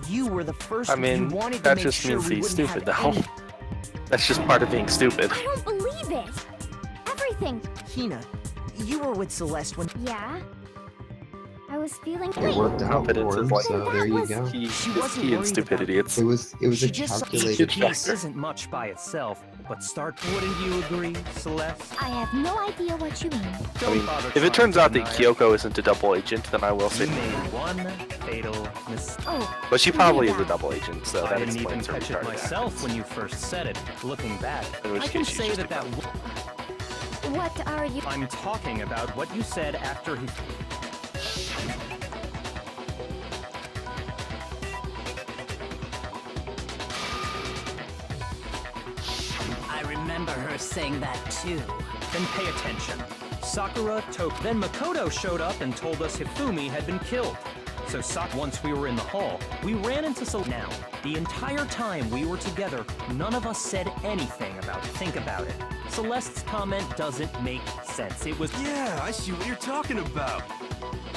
you were the first I you mean, wanted to that make just sure means we he's wouldn't stupid, have though. any... That's just part of being stupid. I don't believe it! Everything! Hina, you were with Celeste when... Yeah? I was feeling It worked out Confidence for is him, like- so there you go. He, She he wasn't and worried stupidity. about- It's It was She a just saw- calculated Each Peace factor. isn't much by itself, but start... Wouldn't you agree, Celeste? I have no idea what you mean. I mean, if it turns out that Kyoko isn't a double agent, then I will say. You made one fatal mistake. Oh, But she Maybe probably is a that. double agent, so I that didn't even explains her catch it retarded myself actions. when you first said it. Looking back, In which I can case she's say just that a that... what are you? I'm talking about what you said after he... I remember her saying that too. Then pay attention. Sakura, then Makoto showed up and told us Hifumi had been killed. So once we were in the hall, we ran into Now, the entire time we were together, none of us said anything about think about it. Celeste's comment doesn't make sense. It was... Yeah, I see what you're talking about.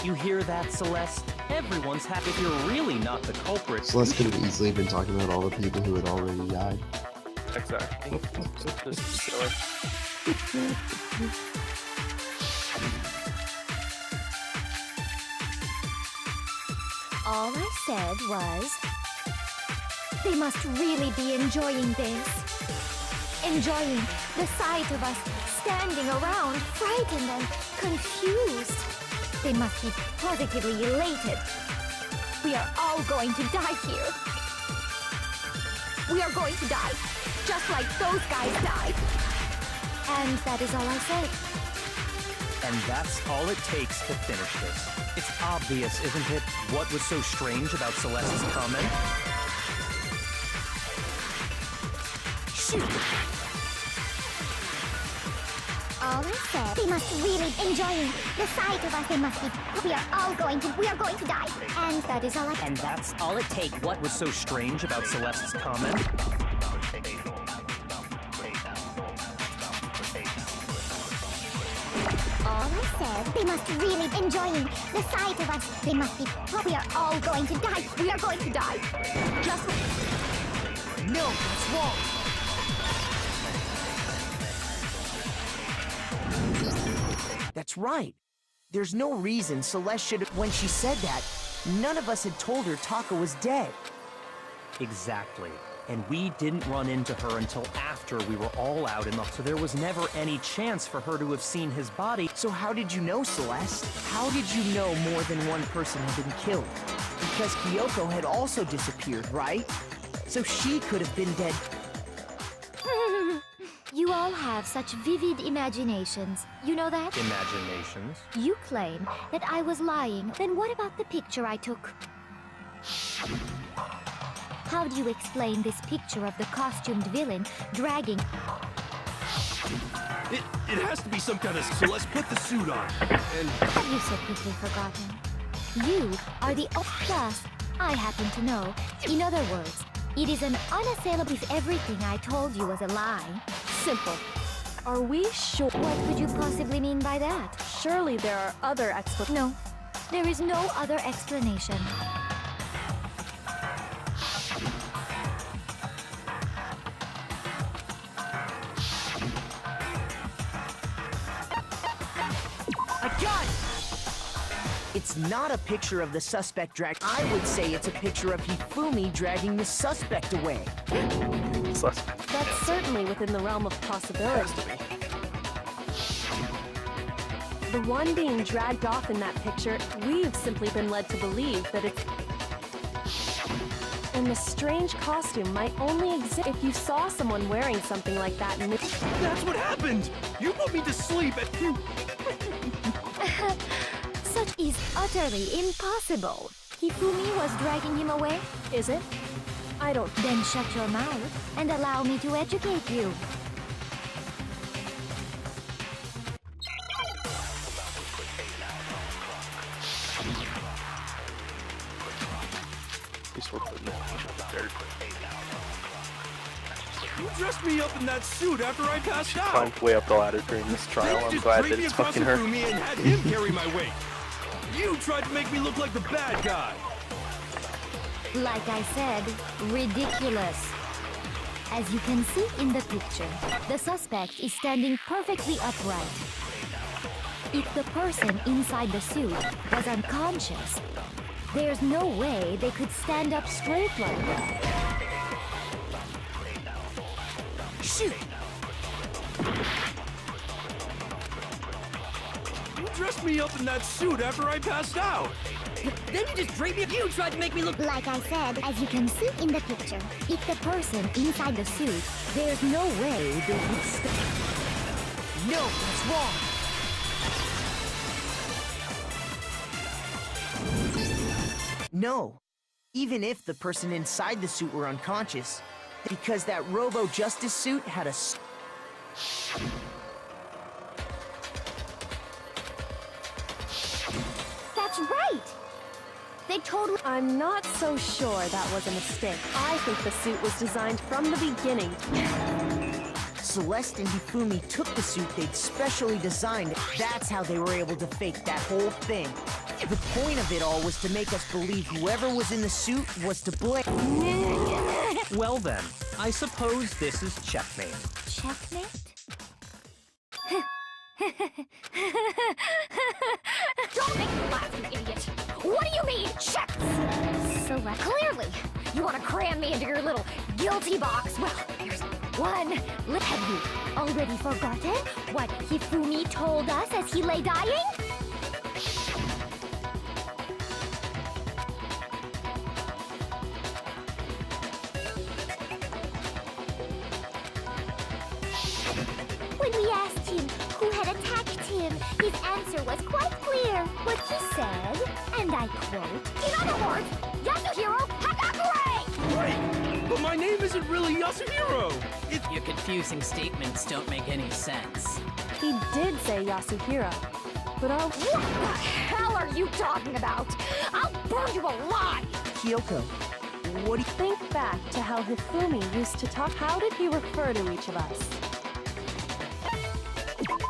You hear that, Celeste? Everyone's happy if you're really not the culprit. Celeste could have easily been talking about all the people who had already died. Exactly. This is silly. All I said was, they must really be enjoying this. Enjoying the sight of us standing around, frightened and confused. They must be positively elated. We are all going to die here. We are going to die. just like those guys died. And that is all I say. And that's all it takes to finish this. It's obvious, isn't it, what was so strange about Celeste's comment? Shoot! All I said, they must really enjoy the sight of us. They must be. We are going to die. And that is all I. And that's all it takes. What was so strange about Celeste's comment? All I said, they must really enjoy the sight of us. They must be. We are all going to die. We are going to die. Just. No, that's wrong. That's right. There's no reason Celeste should have. When she said that, none of us had told her Taka was dead. Exactly. And we didn't run into her until after we were all out in the... So there was never any chance for her to have seen his body. So how did you know, Celeste? How did you know more than one person had been killed? Because Kyoko had also disappeared, right? So she could have been dead. You all have such vivid imaginations. You know that? Imaginations? You claim that I was lying. Then what about the picture I took? How do you explain this picture of the costumed villain dragging... It has to be some kind of... So let's put the suit on. And... Have you so quickly forgotten? You are the... Plus, I happen to know. In other words, it is an unassailable if everything I told you was a lie. Simple. Are we sure? What could you possibly mean by that? Surely there are other explanations. No, there is no other explanation. I got it! It's not a picture of the suspect I would say it's a picture of Hifumi dragging the suspect away. Suspect. That's certainly within the realm of possibility. The one being dragged off in that picture, we've simply been led to believe that it's... And the strange costume might only exist if you saw someone wearing something like that in the... That's what happened! You put me to sleep at... Such is utterly impossible. Hifumi was dragging him away? Is it? I don't... Then shut your mouth and allow me to educate you. You dressed me up in that suit after I passed out! Climbed way up the ladder during this trial. I'm Just glad dragged that me it's across fucking the her. room and had him carry my weight! You tried to make me look like the bad guy! Like I said, ridiculous. As you can see in the picture, the suspect is standing perfectly upright. If the person inside the suit was unconscious, there's no way they could stand up straight like that. Shoot! You dressed me up in that suit after I passed out! Then you just draped me. You tried to make me look... Like I said, as you can see in the picture, if the person inside the suit, there's no way they could No, that's wrong! No. Even if the person inside the suit were unconscious, because that Robo-Justice suit had a... That's right! They totally... I'm not so sure that was a mistake. I think the suit was designed from the beginning. Celeste and Hifumi took the suit they'd specially designed. That's how they were able to fake that whole thing. The point of it all was to make us believe whoever was in the suit was to blame. Well then, I suppose this is checkmate. Checkmate? Don't make me laugh, you idiot! What do you mean, check? Select. Clearly, you want to cram me into your little guilty box. Well, here's one. Have you already forgotten what Hifumi told us as he lay dying? I quote. In other words, Yasuhiro Hagakure! Right! But my name isn't really Yasuhiro! Your confusing statements don't make any sense. He did say Yasuhiro. But I'll... What the hell are you talking about? I'll burn you alive! Kyoko, what do you think back to how Hifumi used to talk. How did he refer to each of us?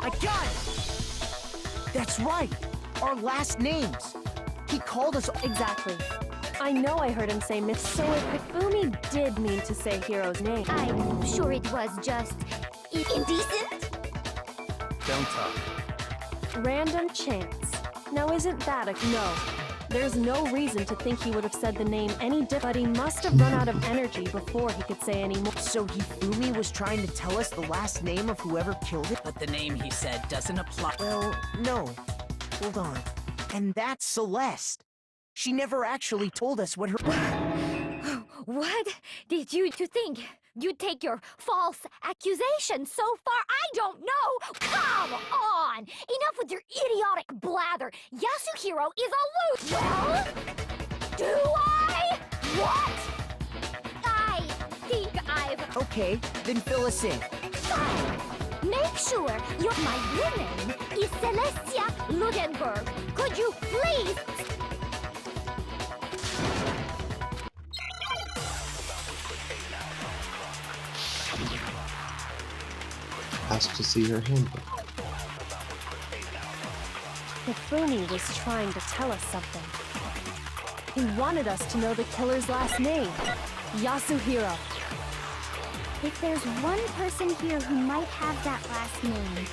I got it! That's right! Our last names! He called us... Exactly. I know I heard him say myth, so if Hifumi did mean to say Hiro's name... I'm sure it was just... indecent? Don't talk. Random chance. Now isn't that a... No. There's no reason to think he would have said the name any different, but he must have run out of energy before he could say any more. So Hifumi was trying to tell us the last name of whoever killed it? But the name he said doesn't apply. Well, no. Hold on. And that's Celeste. She never actually told us what her... What did you think? You'd take your false accusation so far? I don't know! Come on! Enough with your idiotic blather! Yasuhiro is a loser! Well? Do I? What? I think I've... Okay, then fill us in. Fine! Make sure my real name is Celestia Ludenberg. Could you please... Asked to see her handbook. Hifumi was trying to tell us something. He wanted us to know the killer's last name. Yasuhiro. If there's one person here who might have that last name...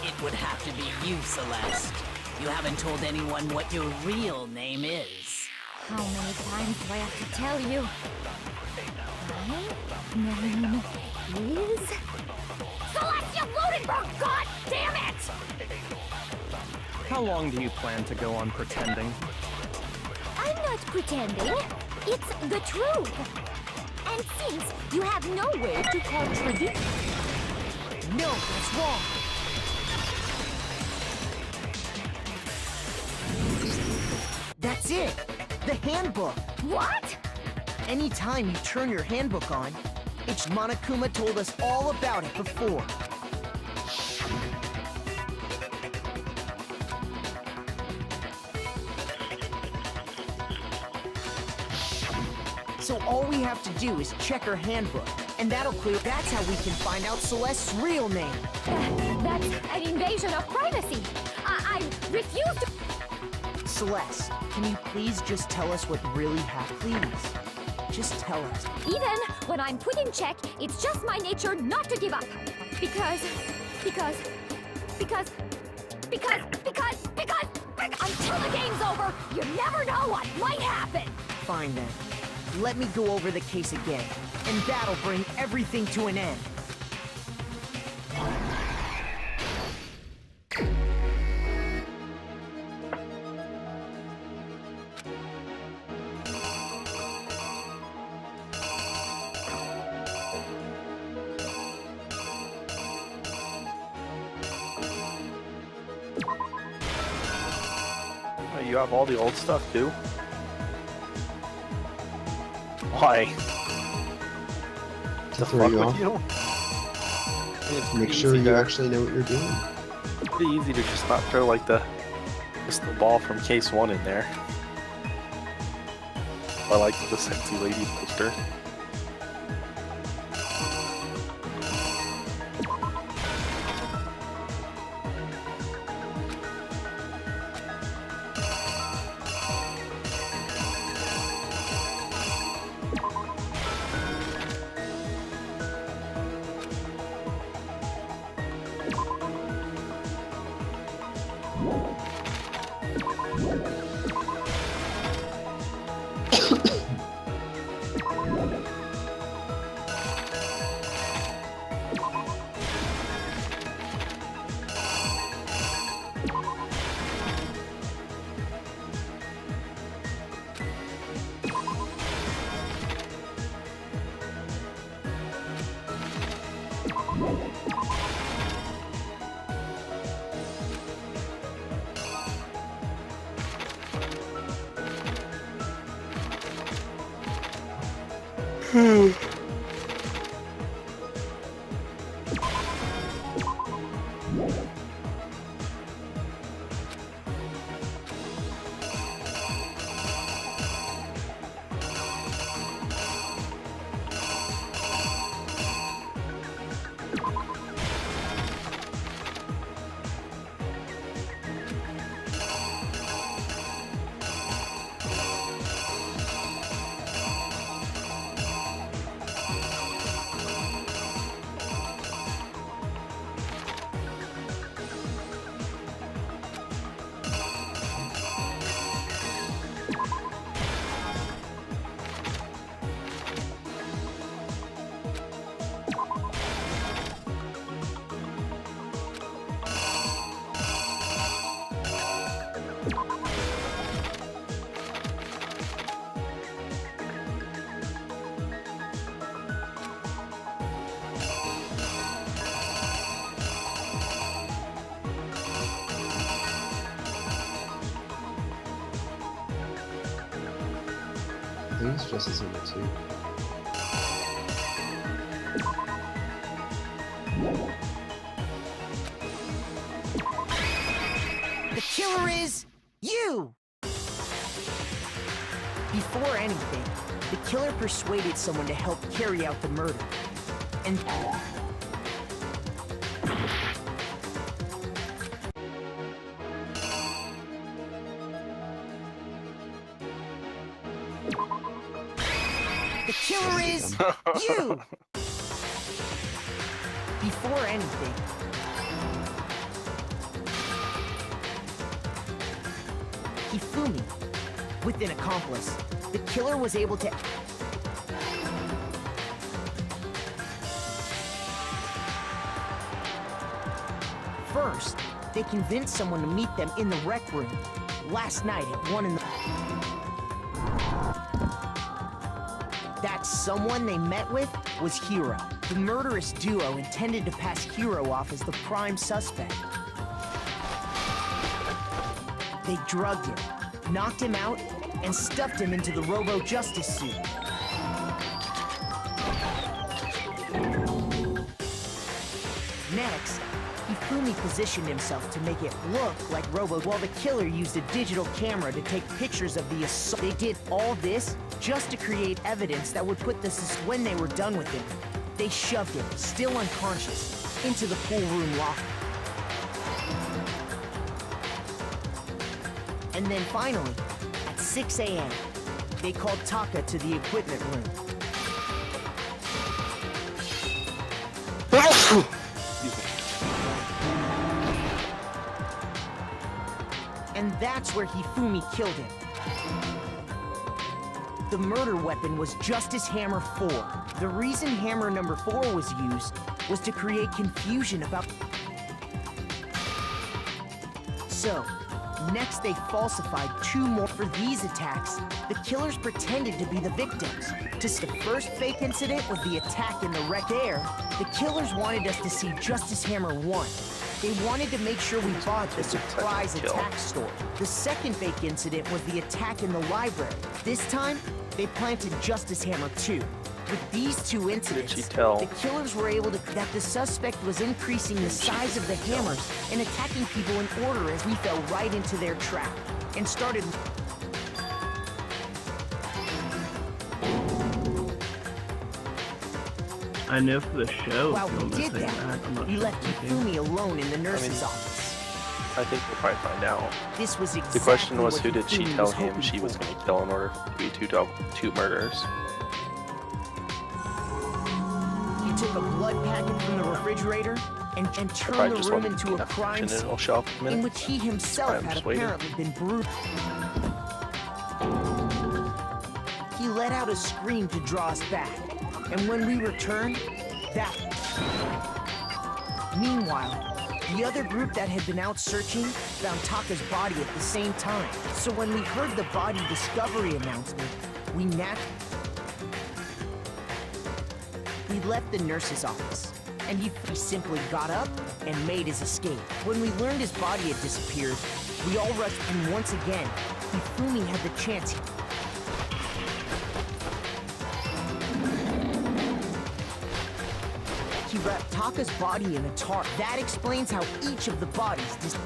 It would have to be you, Celeste. You haven't told anyone what your real name is. How many times do I have to tell you? My name is... Celestia Ludenberg! God damn it! How long do you plan to go on pretending? I'm not pretending. It's the truth. And since you have no way to contradict... No, that's wrong! That's it! The handbook! What? Anytime you turn your handbook on, Monokuma told us all about it before. So all we have to do is check her handbook, and that'll clear. That's how we can find out Celeste's real name. That's an invasion of privacy. I refuse to... Celeste, can you please just tell us what really happened? Please. Just tell us. Even when I'm put in check, it's just my nature not to give up. Because until the game's over, you never know what might happen. Fine then. Let me go over the case again, and that'll bring everything to an end. You have all the old stuff too? Why? To The throw fuck you with off. you? It's Make pretty sure easy you to- actually know what you're doing. Pretty easy to just not throw like the ball from case 1 in there. I like the sexy lady poster. I think it's just as number 2. The killer is you! Before anything, the killer persuaded someone to help carry out the murder. And the killer is you! Before anything, Hifumi, with an accomplice, the killer was able to first, they convinced someone to meet them in the rec room last night at 1 in the... That someone they met with was Hiro. The murderous duo intended to pass Hiro off as the prime suspect. They drugged him, knocked him out, and stuffed him into the Robo-Justice suit. Next, Hifumi positioned himself to make it look like Robo while the killer used a digital camera to take pictures of the assault. They did all this just to create evidence that would put this when they were done with him. They shoved him, still unconscious, into the pool room locker. And then finally, at 6 a.m., they called Taka to the equipment room. And that's where Hifumi killed him. The murder weapon was Justice Hammer 4. The reason Hammer number 4 was used was to create confusion about... So, next they falsified 2 more. For these attacks, the killers pretended to be the victims. The first fake incident was the attack in the wreck there. The killers wanted us to see Justice Hammer 1. They wanted to make sure we bought the surprise attack story. The second fake incident was the attack in the library. This time, they planted Justice Hammer 2. With these 2 incidents, the killers were able to... that the suspect was increasing the size of the hammers and attacking people in order as we fell right into their trap and started... I know for the show. While we did that, we left Hifumi alone in the nurse's office. I think we'll probably find out. This was exactly the question was, what who did she Hifumi tell was him hoping she was for. going to kill in order to be two murders? He took a blood packet from the refrigerator and turned the room into a crime scene in which he himself had apparently been brutal. He let out a scream to draw us back, and when we returned, that... Meanwhile, the other group that had been out searching found Taka's body at the same time. So when we heard the body discovery announcement, we left the nurse's office, and he simply got up and made his escape. When we learned his body had disappeared, we all rushed, and once again, Hifumi had the chance. wrapped Taka's body in a tarp. That explains how each of the bodies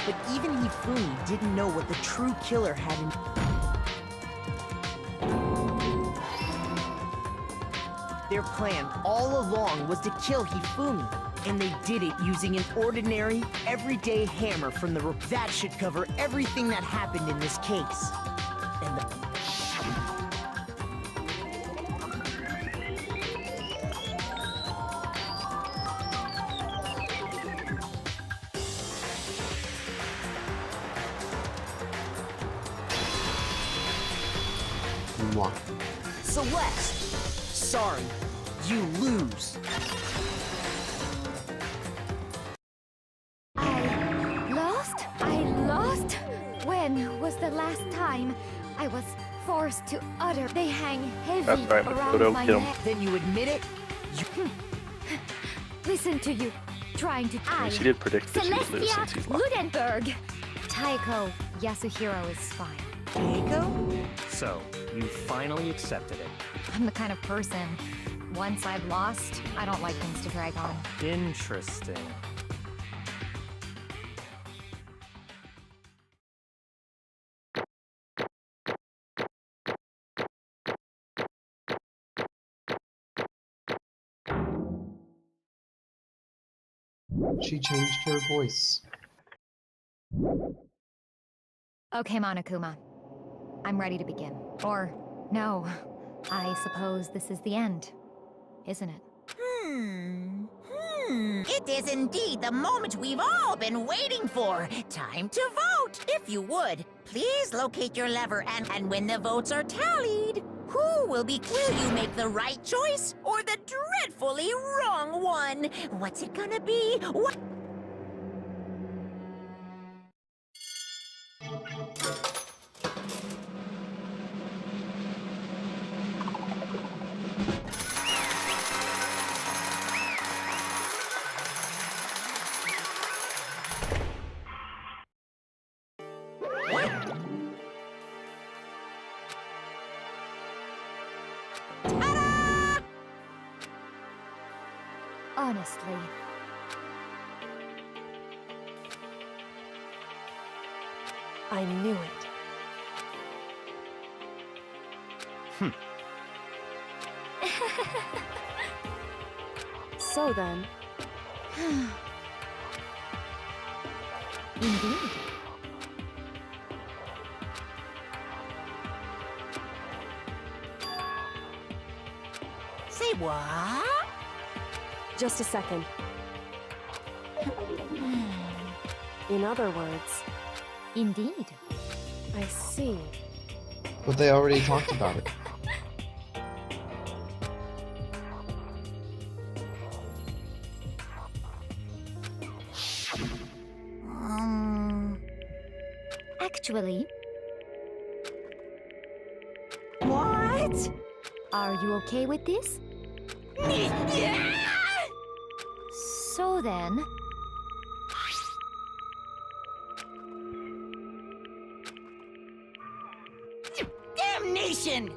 But even Hifumi didn't know what the true killer had in... Their plan all along was to kill Hifumi, and they did it using an ordinary, everyday hammer from the... That should cover everything that happened in this case. And the... Mwah. Celeste! Sorry, you lose. I lost? When was the last time I was forced to utter? They hang heavy That's right, around Makoto, my kill him. neck. Then you admit it? Listen to you, trying to... I mean, she did predict that she would lose Celestia since he's lost. Ludenberg. Taiko Yasuhiro is fine. Keiko? So, you finally accepted it. I'm the kind of person, once I've lost, I don't like things to drag on. Interesting. She changed her voice. Okay, Monokuma. I'm ready to begin. Or, no, I suppose this is the end, isn't it? It is indeed the moment we've all been waiting for. Time to vote. If you would, please locate your lever and when the votes are tallied, will you make the right choice or the dreadfully wrong one? What's it gonna be? What? Honestly. I knew it. So then, Indeed. Say what? just a second. In other words, Indeed. I see. But they already talked about it. Actually, What? are you okay with this? So then, Damnation!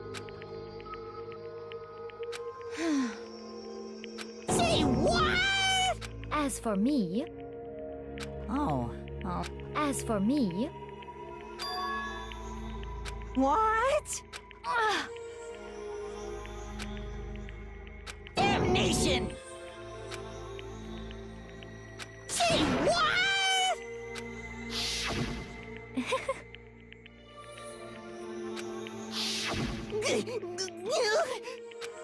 Say what? as for me, Oh. as for me, What? Damnation! Say what?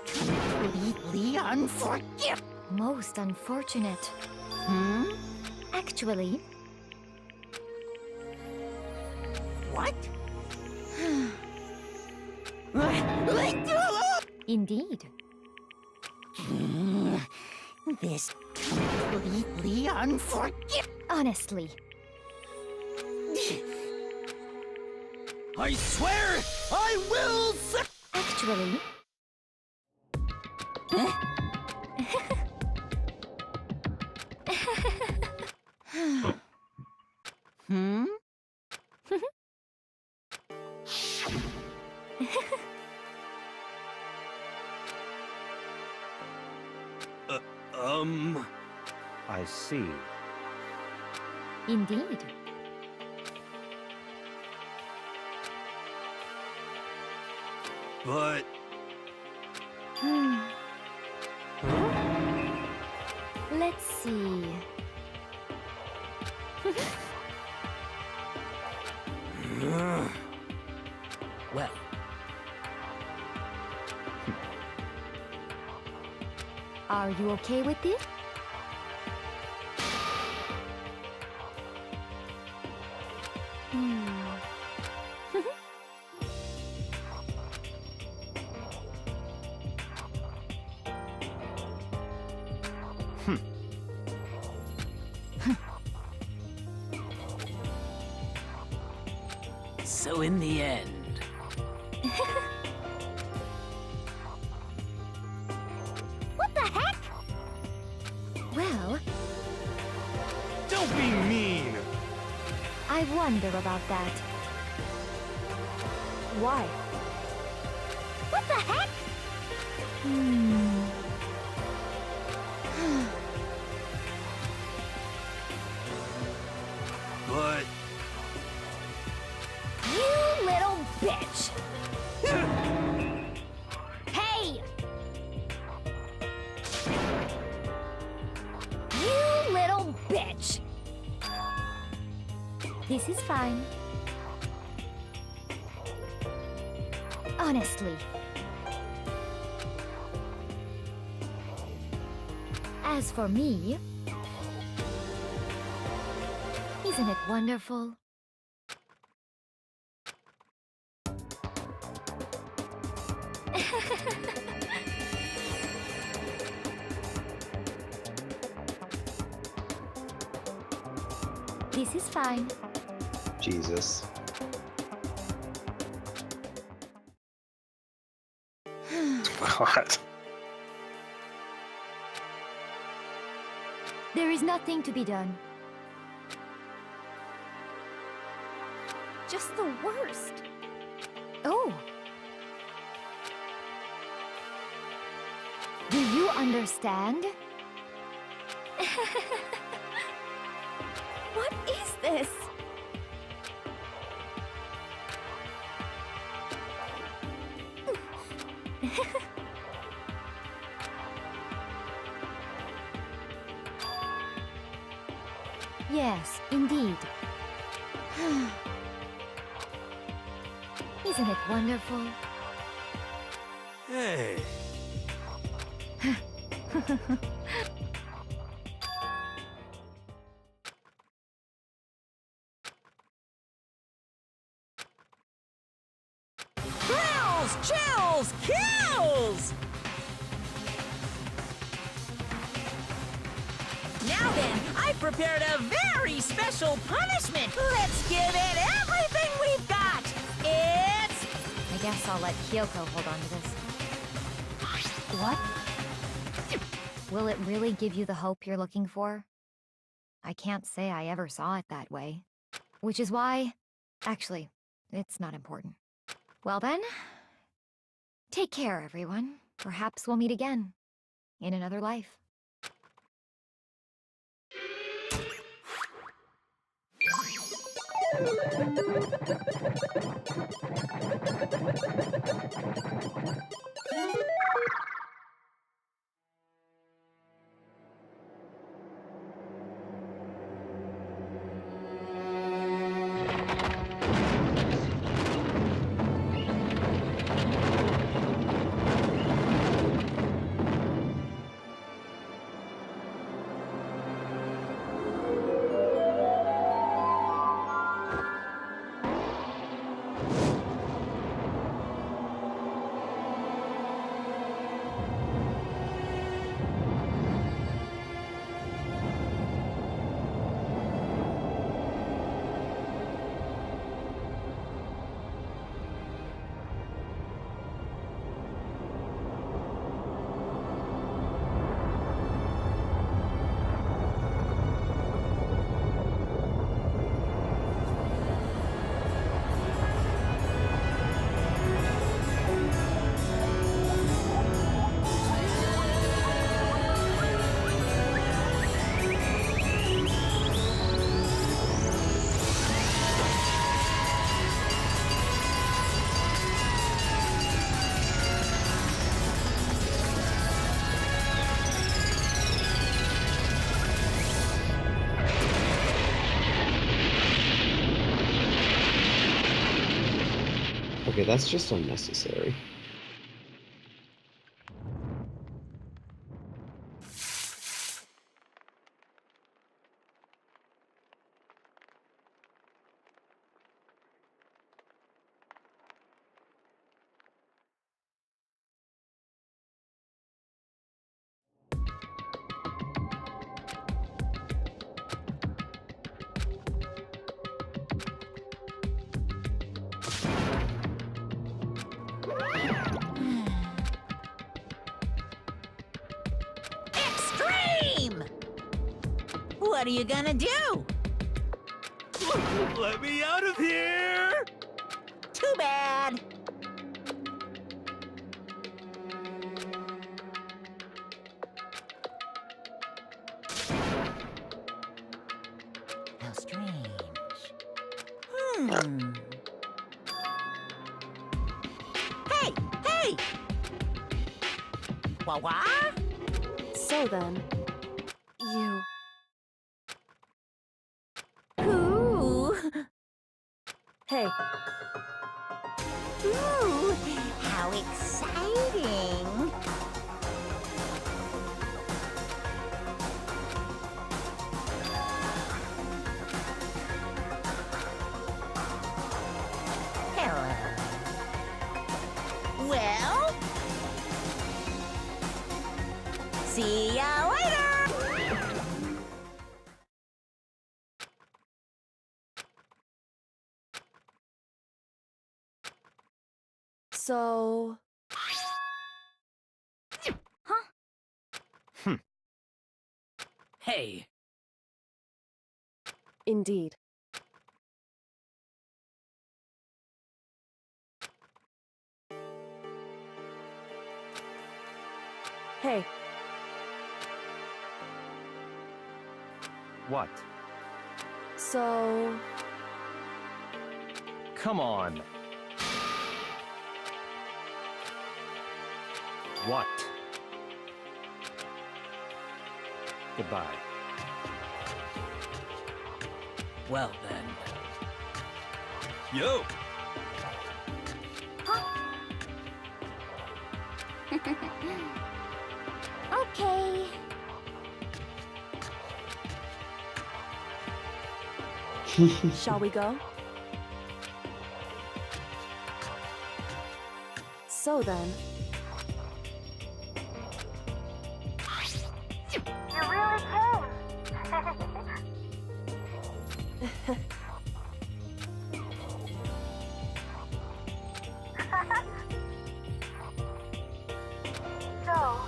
Completely unforgivable. most unfortunate. Actually, What? indeed. This completely unforgivable. Honestly, I swear I will actually, I see. Indeed. But Let's see. Well, Are you okay with this? so in the end, What the heck? Well, don't be mean! I wonder about that. Why? What the heck? But You little bitch! Hey! You little bitch! This is fine. Honestly. As for me, isn't it wonderful? This is fine. Jesus. What? There is nothing to be done. Just the worst. Oh. Do you understand? What is this? Yes, indeed. Isn't it wonderful? hey, Thrills, chills, kills! Now then, I've prepared a very special punishment. Let's give it everything we've got. It's... I guess I'll let Kyoko hold on to this. What? Will it really give you the hope you're looking for? I can't say I ever saw it that way. Which is why... Actually, it's not important. Well then, take care, everyone. Perhaps we'll meet again. In another life. Okay, that's just unnecessary. Extreme! What are you gonna do? Let me out of here! Too bad. How strange. Hey! Hey! Wah-wah? So then, you... Ooh! Hey, Ooh! How exciting! Hello. Well? See ya later! so... Hey, Indeed. Hey, What? so... Come on. What? Goodbye. well then. Yo! Okay. Shall we go? So then, You really came. so,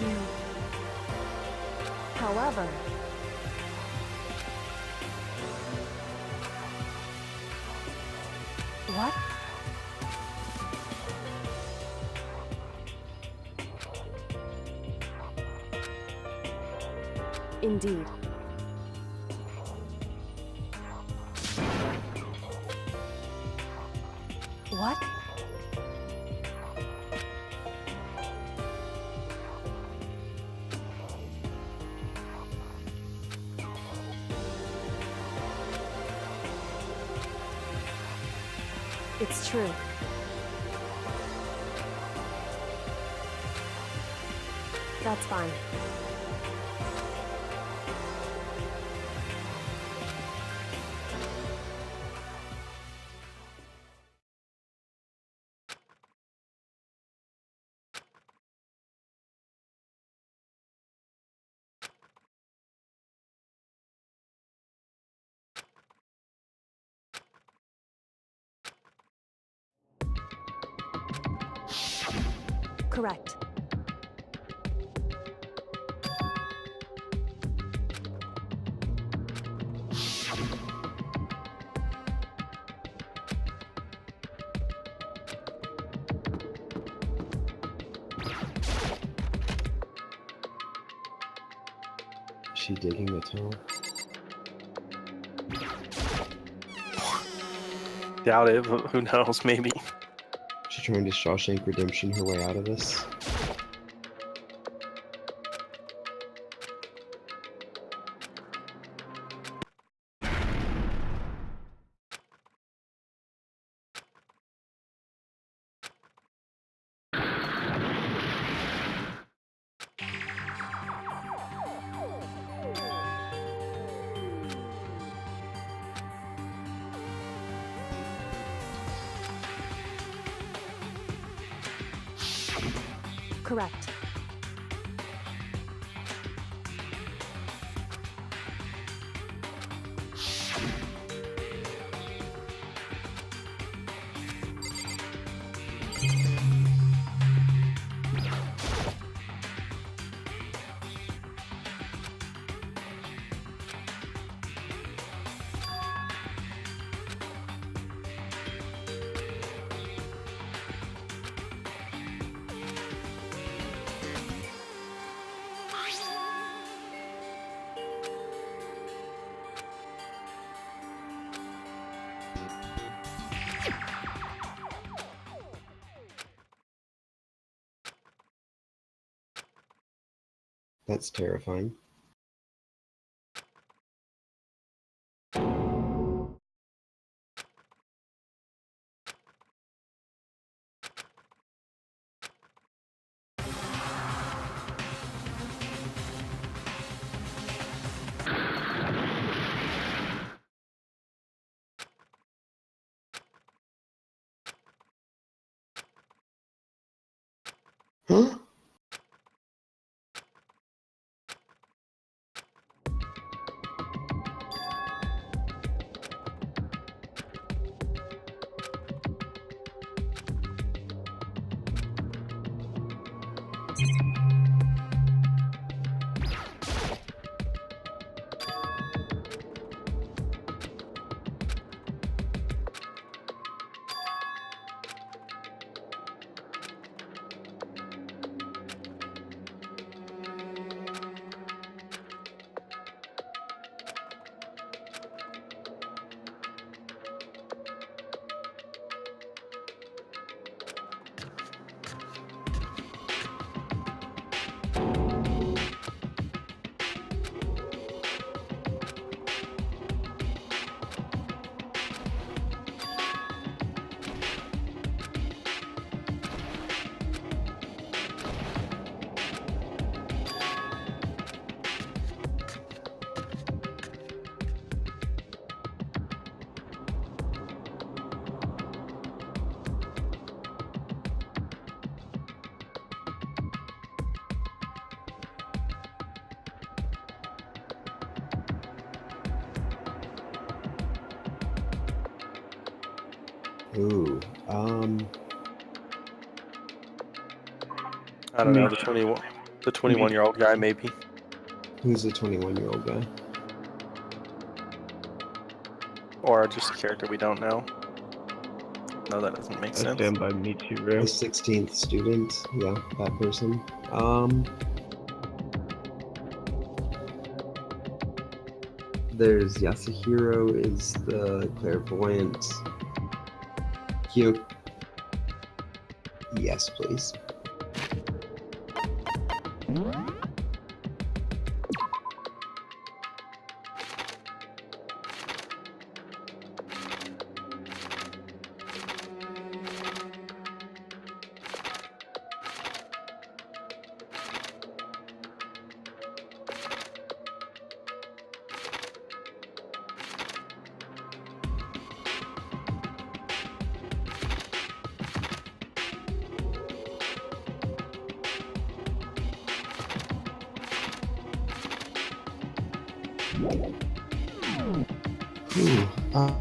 you... However... What? Indeed. What? It's true. That's fine. Correct. Is she digging the tunnel? Doubt it, but who knows? Maybe. She's trying to Shawshank Redemption her way out of this. Correct. That's terrifying. Huh? Ooh, I don't know. The 21-year-old guy, maybe. who's the 21-year-old guy? Or just a character we don't know. No, that doesn't make I sense. stand by Michiru. The 16th student? Yeah, that person. There's Yasuhiro is the clairvoyant. Kyo. Yes, please.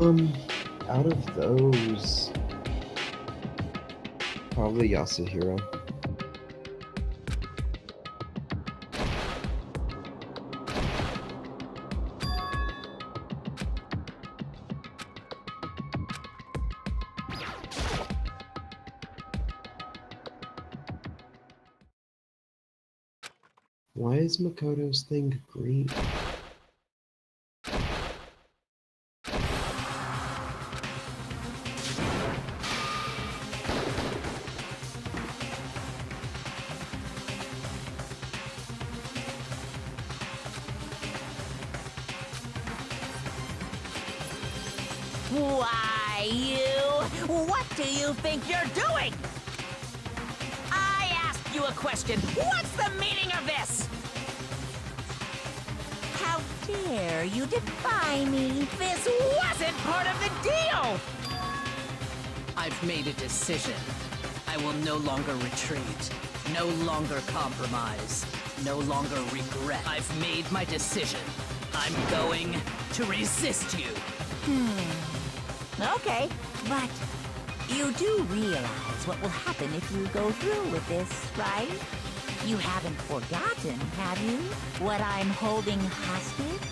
Ooh, out of those, probably Yasuhiro. Why is Makoto's thing green? Why, you? What do you think you're doing? I asked you a question. What's the meaning of this? How dare you defy me? This wasn't part of the deal! I've made a decision. I will no longer retreat, no longer compromise, no longer regret. I've made my decision. I'm going to resist you. Okay, but you do realize what will happen if you go through with this, right? You haven't forgotten, have you? What I'm holding hostage?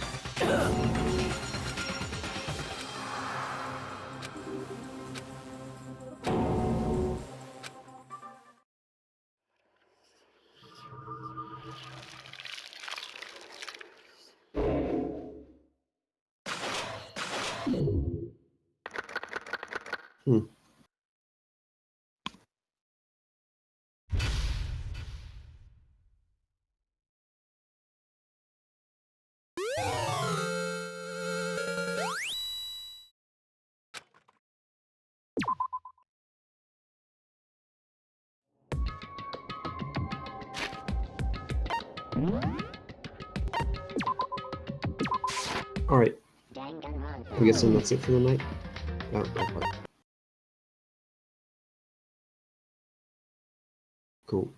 Alright. I guess then that's it for the night. Oh, okay. Cool.